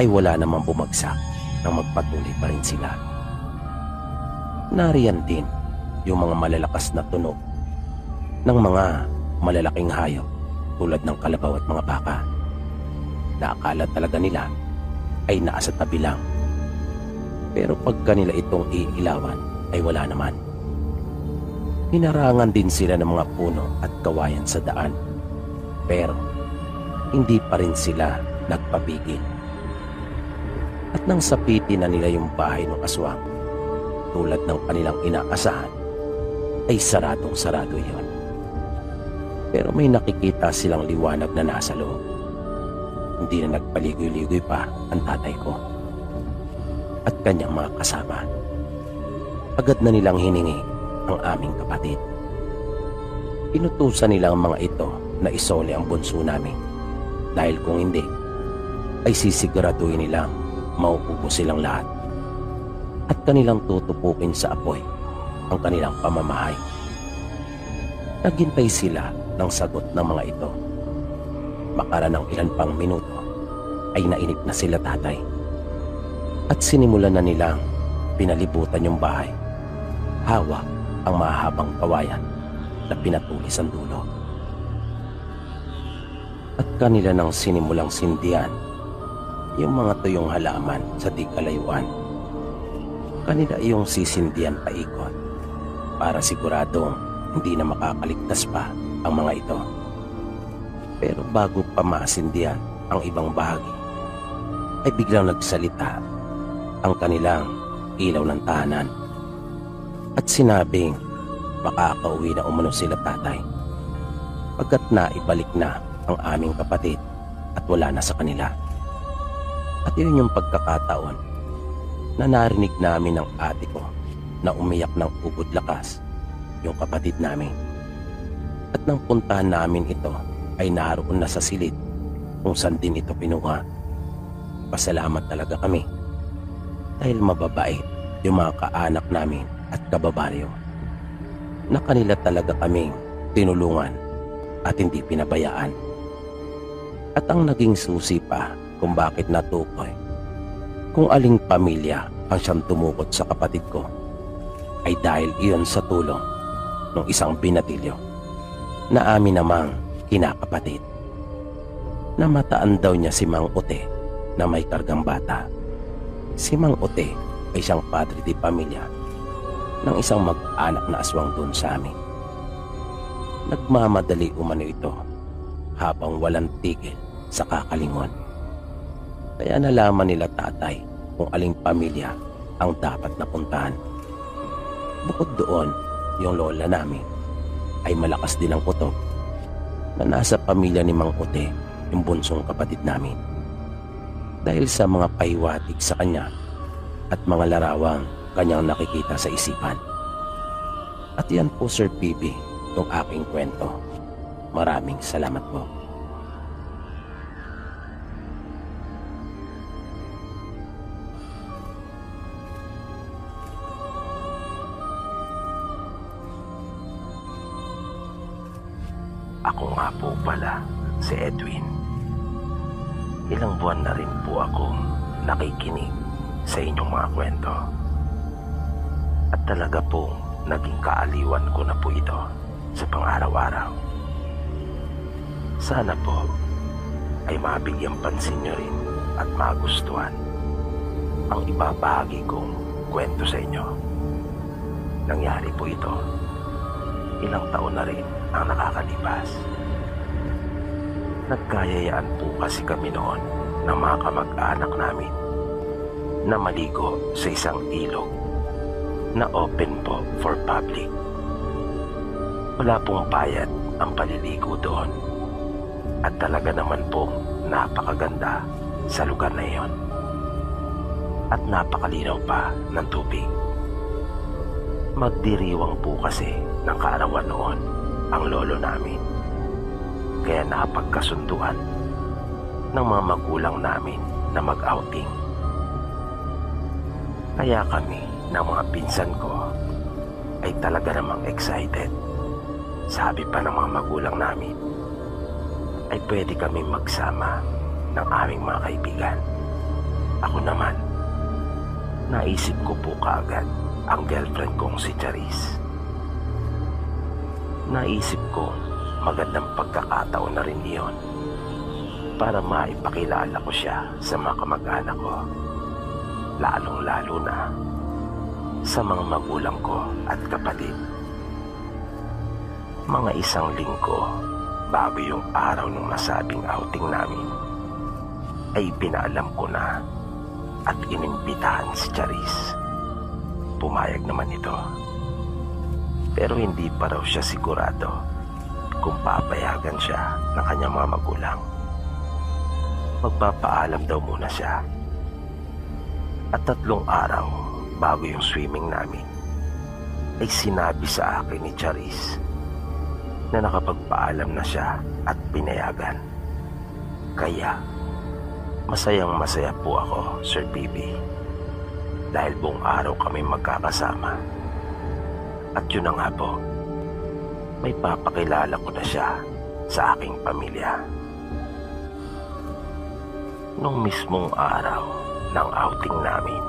ay wala namang bumagsak nang magpatuloy pa rin sila. Nariyan din yung mga malalakas na tunog ng mga malalaking hayop tulad ng kalabaw at mga baka na akala talaga nila ay nasa tabi lang. Pero pag kanila itong iilawan ay wala naman. Hinarangan din sila ng mga puno at kawayan sa daan, pero hindi pa rin sila nagpapigil. At nang sapitin na nila yung bahay ng aswang, tulad ng kanilang inaasahan, ay saradong-sarado yon. Pero may nakikita silang liwanag na nasa loob. Hindi na nagpaligoy-ligoy pa ang tatay ko at kanyang mga kasama. Agad na nilang hiningi ang aming kapatid. Inutusan nila ang mga ito na isole ang bunso namin, dahil kung hindi, ay sisiguraduhin nilang mauubos silang lahat at kanilang tutupukin sa apoy ang kanilang pamamahay. Naghintay sila ng sagot ng mga ito. Makaran ng ilan pang minuto ay nainip na sila tatay at sinimulan na nilang pinalibutan yung bahay. Hawak ang mahabang kawayan na pinatulis ang dulo. At kanila nang sinimulang sindihan yung mga tuyong halaman sa di kalayuan. Kanila iyong sisindihan paikot para siguradong hindi na makakaligtas pa ang mga ito. Pero bago pa masindihan ang ibang bahagi, ay biglang nagsalita ang kanilang ilaw ng tahanan at sinabing makakauwi na umano sila tatay pagkat naibalik na ang aming kapatid at wala na sa kanila. At yun yung pagkakataon na narinig namin ng ate ko na umiyak ng ugod lakas yung kapatid namin. At nang puntahan namin ito ay naroon na sa silid kung saan din ito pinuha. Pasalamat talaga kami dahil mababait yung mga kaanak namin at kababaryo na kanila talaga kaming tinulungan at hindi pinabayaan. At ang naging susi pa kung bakit natukoy kung aling pamilya ang siyang tumukot sa kapatid ko ay dahil iyon sa tulong ng isang binatilyo na amin namang kinakapatid. Namataan daw niya si Mang Ote na may kargang bata. Si Mang Ote ay siyang padre di pamilya ng isang mag-anak na aswang doon sa amin. Nagmamadali umano ito habang walang tigil sa kakalingon. Kaya nalaman nila tatay kung aling pamilya ang dapat napuntahan. Bukod doon, yung lola namin ay malakas din ang kutob na nasa pamilya ni Mang Ote yung bunsong kapatid namin. Dahil sa mga pahiwatig sa kanya at mga larawang kanyang nakikita sa isipan. At yan po Sir PB yung aking kwento. Maraming salamat po. Ako nga po pala si Edwin. Ilang buwan na rin po akong nakikinig sa inyong mga kwento. At talaga pong naging kaaliwan ko na po ito sa pang-araw-araw. Sana po ay mabigyan pansin nyo rin at magustuhan ang ibabahagi kong kwento sa inyo. Nangyari po ito ilang taon na rin ang nakakalipas. Nagkayayaan po kasi kami noon ng mga kamag-anak namin na maligo sa isang ilog na open po for public. Wala pong bayad ang paliligo doon at talaga naman pong napakaganda sa lugar na iyon at napakalinaw pa ng tubig. Magdiriwang po kasi ng kaarawan noon ang lolo namin. Kaya nakapagkasunduan ng mga magulang namin na mag-outing. Kaya kami ng mga pinsan ko ay talaga namang excited. Sabi pa ng mga magulang namin ay pwede kami magsama ng aming mga kaibigan. Ako naman, naisip ko po kaagad ang girlfriend kong si Charis. Naisip ko magandang pagkakataon na rin iyon para maipakilala ko siya sa mga kamag-anak ko, lalong-lalo na sa mga magulang ko at kapatid. Mga isang linggo bago yung araw ng nasabing outing namin ay pinaalam ko na at inimbitahan si Charis. Pumayag naman ito, pero hindi pa raw siya sigurado kung papayagan siya ng kanyang mga magulang. Magpapaalam daw muna siya. At 3 araw bago yung swimming namin ay sinabi sa akin ni Charis na nakapagpaalam na siya at pinayagan. Kaya masayang masaya po ako, Sir Bibi, dahil buong araw kami magkakasama. At yun na nga po, may papakilala ko na siya sa aking pamilya. Nung mismong araw ng outing namin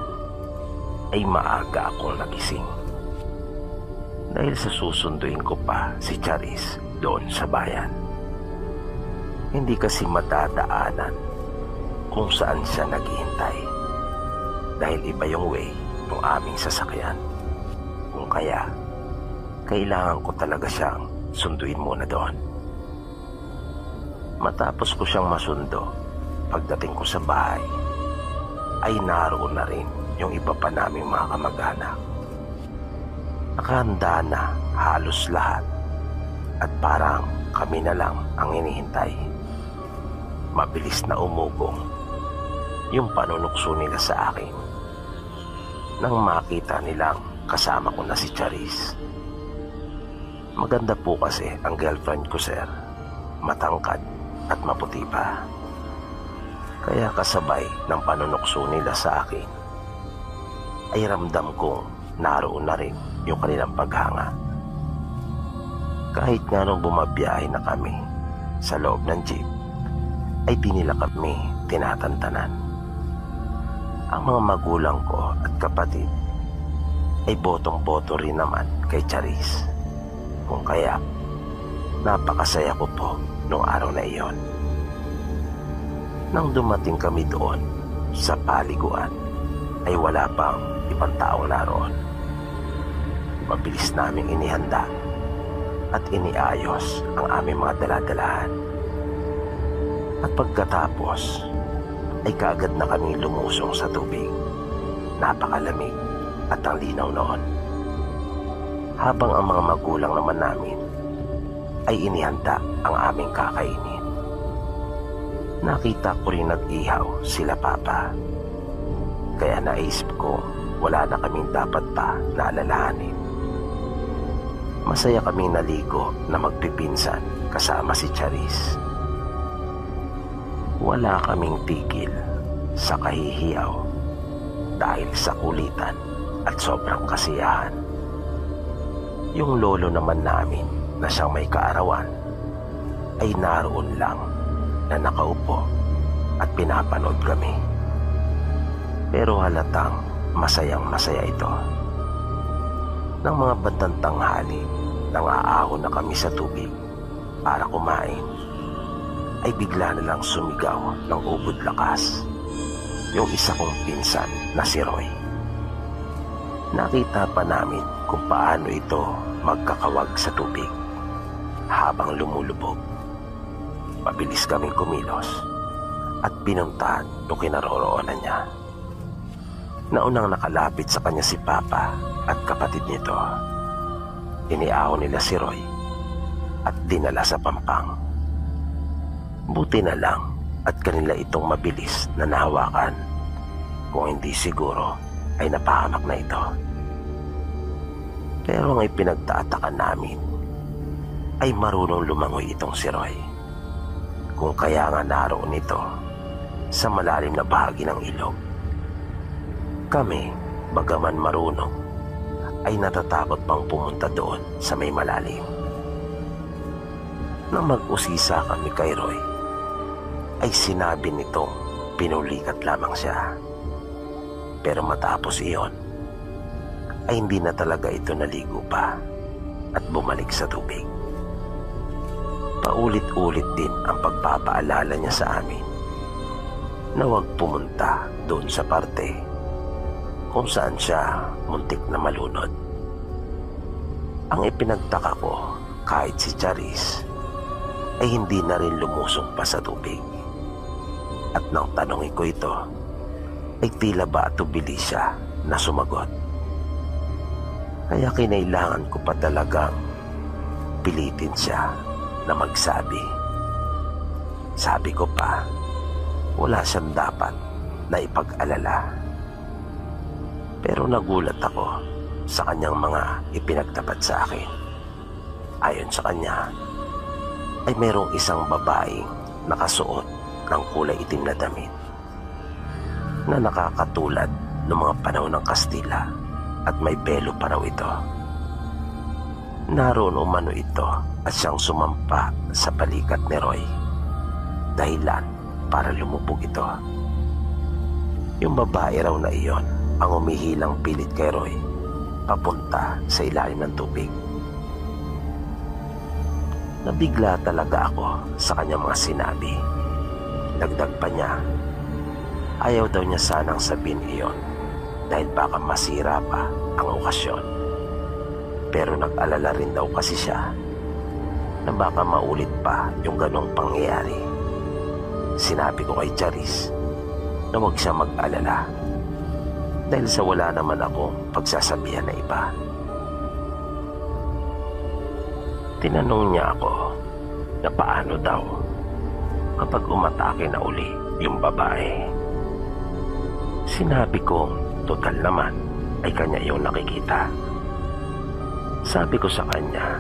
ay maaga akong nagising dahil sa susunduin ko pa si Charis doon sa bayan. Hindi kasi matadaanan kung saan siya naghihintay dahil iba yung way ng aming sasakyan. Kung kaya kailangan ko talaga siyang sunduin muna doon. Matapos ko siyang masundo, pagdating ko sa bahay, ay naroon na rin yung iba pa naming mga kamag-anak. Nakahanda na halos lahat at parang kami na lang ang hinihintay. Mabilis na umugong yung panunukso nila sa akin nang makita nilang kasama ko na si Charis. Maganda po kasi ang girlfriend ko, sir. Matangkad at maputi pa. Kaya kasabay ng panunukso nila sa akin ay ramdam kong naroon na rin yung kanilang paghanga. Kahit nga nung bumabiyahe na kami sa loob ng jeep, ay di nila kami tinatantanan. Ang mga magulang ko at kapatid ay botong-boto rin naman kay Charis. Kung kaya, napakasaya ko po nung araw na iyon. Nang dumating kami doon sa paliguan, ay wala pang ibang taong naroon. Mabilis naming inihanda at iniayos ang aming mga daladalahan. At pagkatapos ay kaagad na kaming lumusong sa tubig. Napakalamig at ang linaw noon. Habang ang mga magulang naman namin ay inihanda ang aming kakainin. Nakita ko rin nag-ihaw sila papa. Kaya naisip ko wala na kaming dapat pa naalalahanin. Masaya kaming naligo na magpipinsan kasama si Charis. Wala kaming tigil sa kahihiyaw dahil sa kulitan at sobrang kasiyahan. Yung lolo naman namin na siyang may kaarawan ay naroon lang na nakaupo at pinapanood kami. Pero halatang masayang masaya ito. Nang mga bandang tanghali nang aahon na kami sa tubig para kumain, ay bigla na lang sumigaw ng ubod lakas yung isa kong pinsan na si Roy. Nakita pa namin kung paano ito magkakawag sa tubig habang lumulubog. Mabilis kaming kumilos at pinuntahan yung kinaroroonan niya. Naunang nakalapit sa kanya si Papa at kapatid nito. Iniahon nila si Roy at dinala sa pampang. Buti na lang at kanila itong mabilis na nahawakan. Kung hindi siguro ay napahamak na ito. Pero ang ipinagtataka namin ay marunong lumangoy itong si Roy. Kung kaya nga naroon ito sa malalim na bahagi ng ilog. Kami, bagaman marunong, ay natatakot pang pumunta doon sa may malalim. Nang mag-usisa kami kay Roy, ay sinabi nitong pinulikat lamang siya. Pero matapos iyon, ay hindi na talaga ito naligo pa at bumalik sa tubig. Paulit-ulit din ang pagpapaalala niya sa amin na huwag pumunta doon sa parte kung saan siya muntik na malunod. Ang ipinagtaka ko, kahit si Charis ay hindi na rin lumusong pa sa tubig. At nang tanongin ko ito, ay tila ba atubili siya na sumagot. Kaya kinailangan ko pa talagang pilitin siya na magsabi. Sabi ko pa, wala siyang dapat na ipag-alala. Pero nagulat ako sa kanyang mga ipinagtapat sa akin. Ayon sa kanya, ay mayroong isang babaeng nakasuot ng kulay itim na damit na nakakatulad ng mga panahon ng Kastila at may belo pa raw ito. Naroon umano ito at siyang sumampa sa balikat ni Roy. Dahilan para lumubog ito. Yung babae raw na iyon ang umihilang pilit kay Roy papunta sa ilalim ng tubig. Nabigla talaga ako sa kanyang mga sinabi. Dagdag pa niya, ayaw daw niya sanang sabihin iyon dahil baka masira pa ang okasyon. Pero nag-alala rin daw kasi siya na baka maulit pa yung ganong pangyayari. Sinabi ko kay Charis na huwag siya mag-alala dahil sa wala naman akong pagsasabihan na iba. Tinanong niya ako na paano daw kapag umatake na uli yung babae. Sinabi ko, total naman ay kanya yung nakikita. Sabi ko sa kanya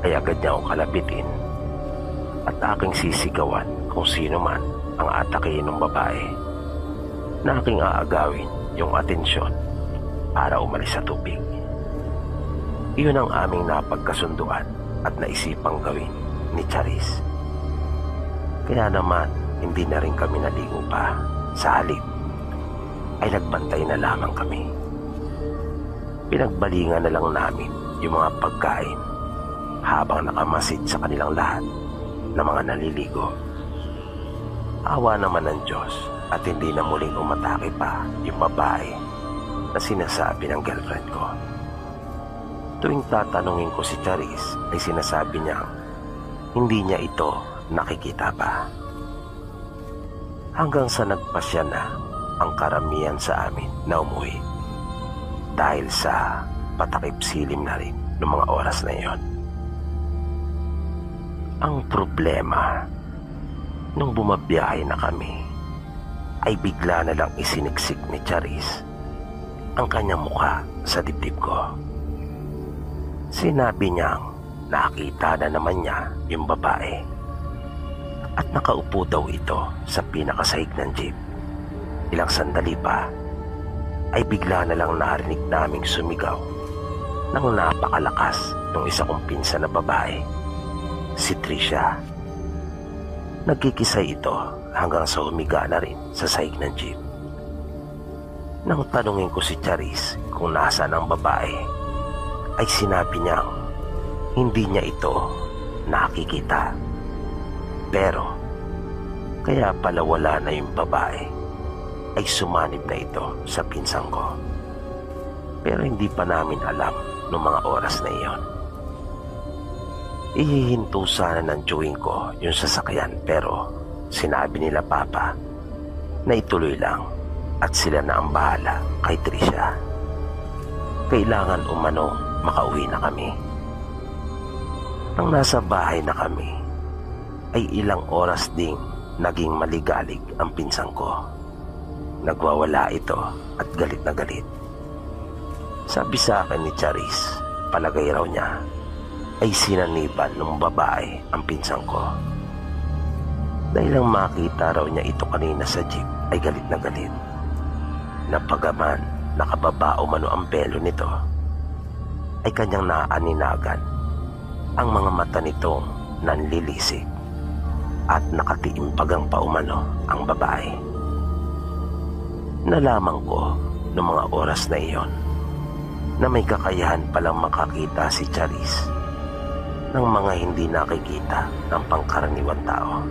ay agad niya akong kalapitin at aking sisigawan kung sino man ang atakihin ng babae na aking aagawin yung atensyon para umalis sa tubig. Iyon ang aming napagkasunduan at naisipang gawin ni Charis. Kaya naman hindi na rin kami naligo pa. Sa halip ay nagbantay na lamang kami. Pinagbalingan na lang namin yung mga pagkain habang nakamasid sa kanilang lahat na mga naliligo. Awa naman ng Diyos at hindi na muling umatake pa yung babae na sinasabi ng girlfriend ko. Tuwing tatanungin ko si Charis ay sinasabi niya hindi niya ito nakikita pa. Hanggang sa nagpasya na ang karamihan sa amin na umuwi dahil sa patakip silim na rin ng mga oras na iyon. Ang problema, nung bumabiyahe na kami, ay bigla na lang isiniksik ni Charis ang kanyang mukha sa dibdib ko. Sinabi niyang nakita na naman niya yung babae at nakaupo daw ito sa pinakasahig ng jeep. Ilang sandali pa ay bigla na lang narinig naming sumigaw ng napakalakas ng isa kong pinsan na babae, si Trisha. Nagkikisay ito hanggang sa humiga na rin sa sahig ng jeep. Nang tanungin ko si Charis kung nasaan ang babae, ay sinabi niyang hindi niya ito nakikita. Pero kaya pala wala na yung babae ay sumanib na ito sa pinsan ko. Pero hindi pa namin alam noong mga oras na iyon. Ihihinto sana ng chewing ko yung sasakyan pero sinabi nila Papa na ituloy lang at sila na ang bahala kay Trisha. Kailangan umano makauwi na kami. Nang nasa bahay na kami ay ilang oras ding naging maligalig ang pinsan ko. Nagwawala ito at galit na galit. Sabi sa akin ni Charis, palagay raw niya ay sinaniban ng babae ang pinsan ko. Dahil lang makita raw niya ito kanina sa jeep ay galit na galit. Napagaman nakababa umano ang pelo nito ay kanyang naaninagan ang mga mata nitong nanlilisik at nakatiimpagang paumano ang babae. Nalaman ko noong mga oras na iyon na may kakayahan palang makakita si Charis ng mga hindi nakikita ng pangkaraniwan tao.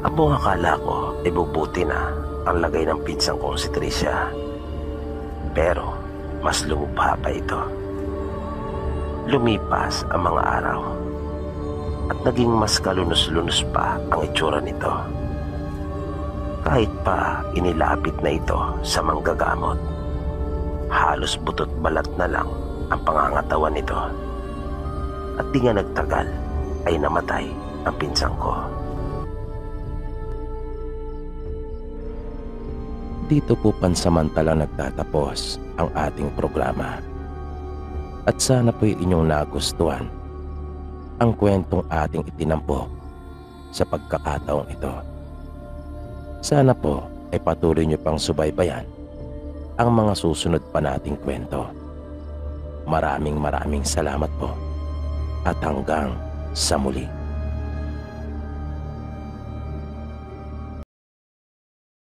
Ang buong akala ko ay bubuti na ang lagay ng pinsang kong si Trisha. Pero mas lumubha pa ito. Lumipas ang mga araw at naging mas kalunos-lunos pa ang itsura nito. Kahit pa inilapit na ito sa manggagamot, halos butot balat na lang ang pangangatawan nito. At di nga nagtagal ay namatay ang pinsang ko. Dito po pansamantalang nagtatapos ang ating programa. At sana po'y inyong nagustuhan ang kwentong ating itinampok sa pagkakataong ito. Sana po ay patuloy niyo pang subaybayan ang mga susunod pa nating kwento. Maraming salamat po at hanggang sa muli.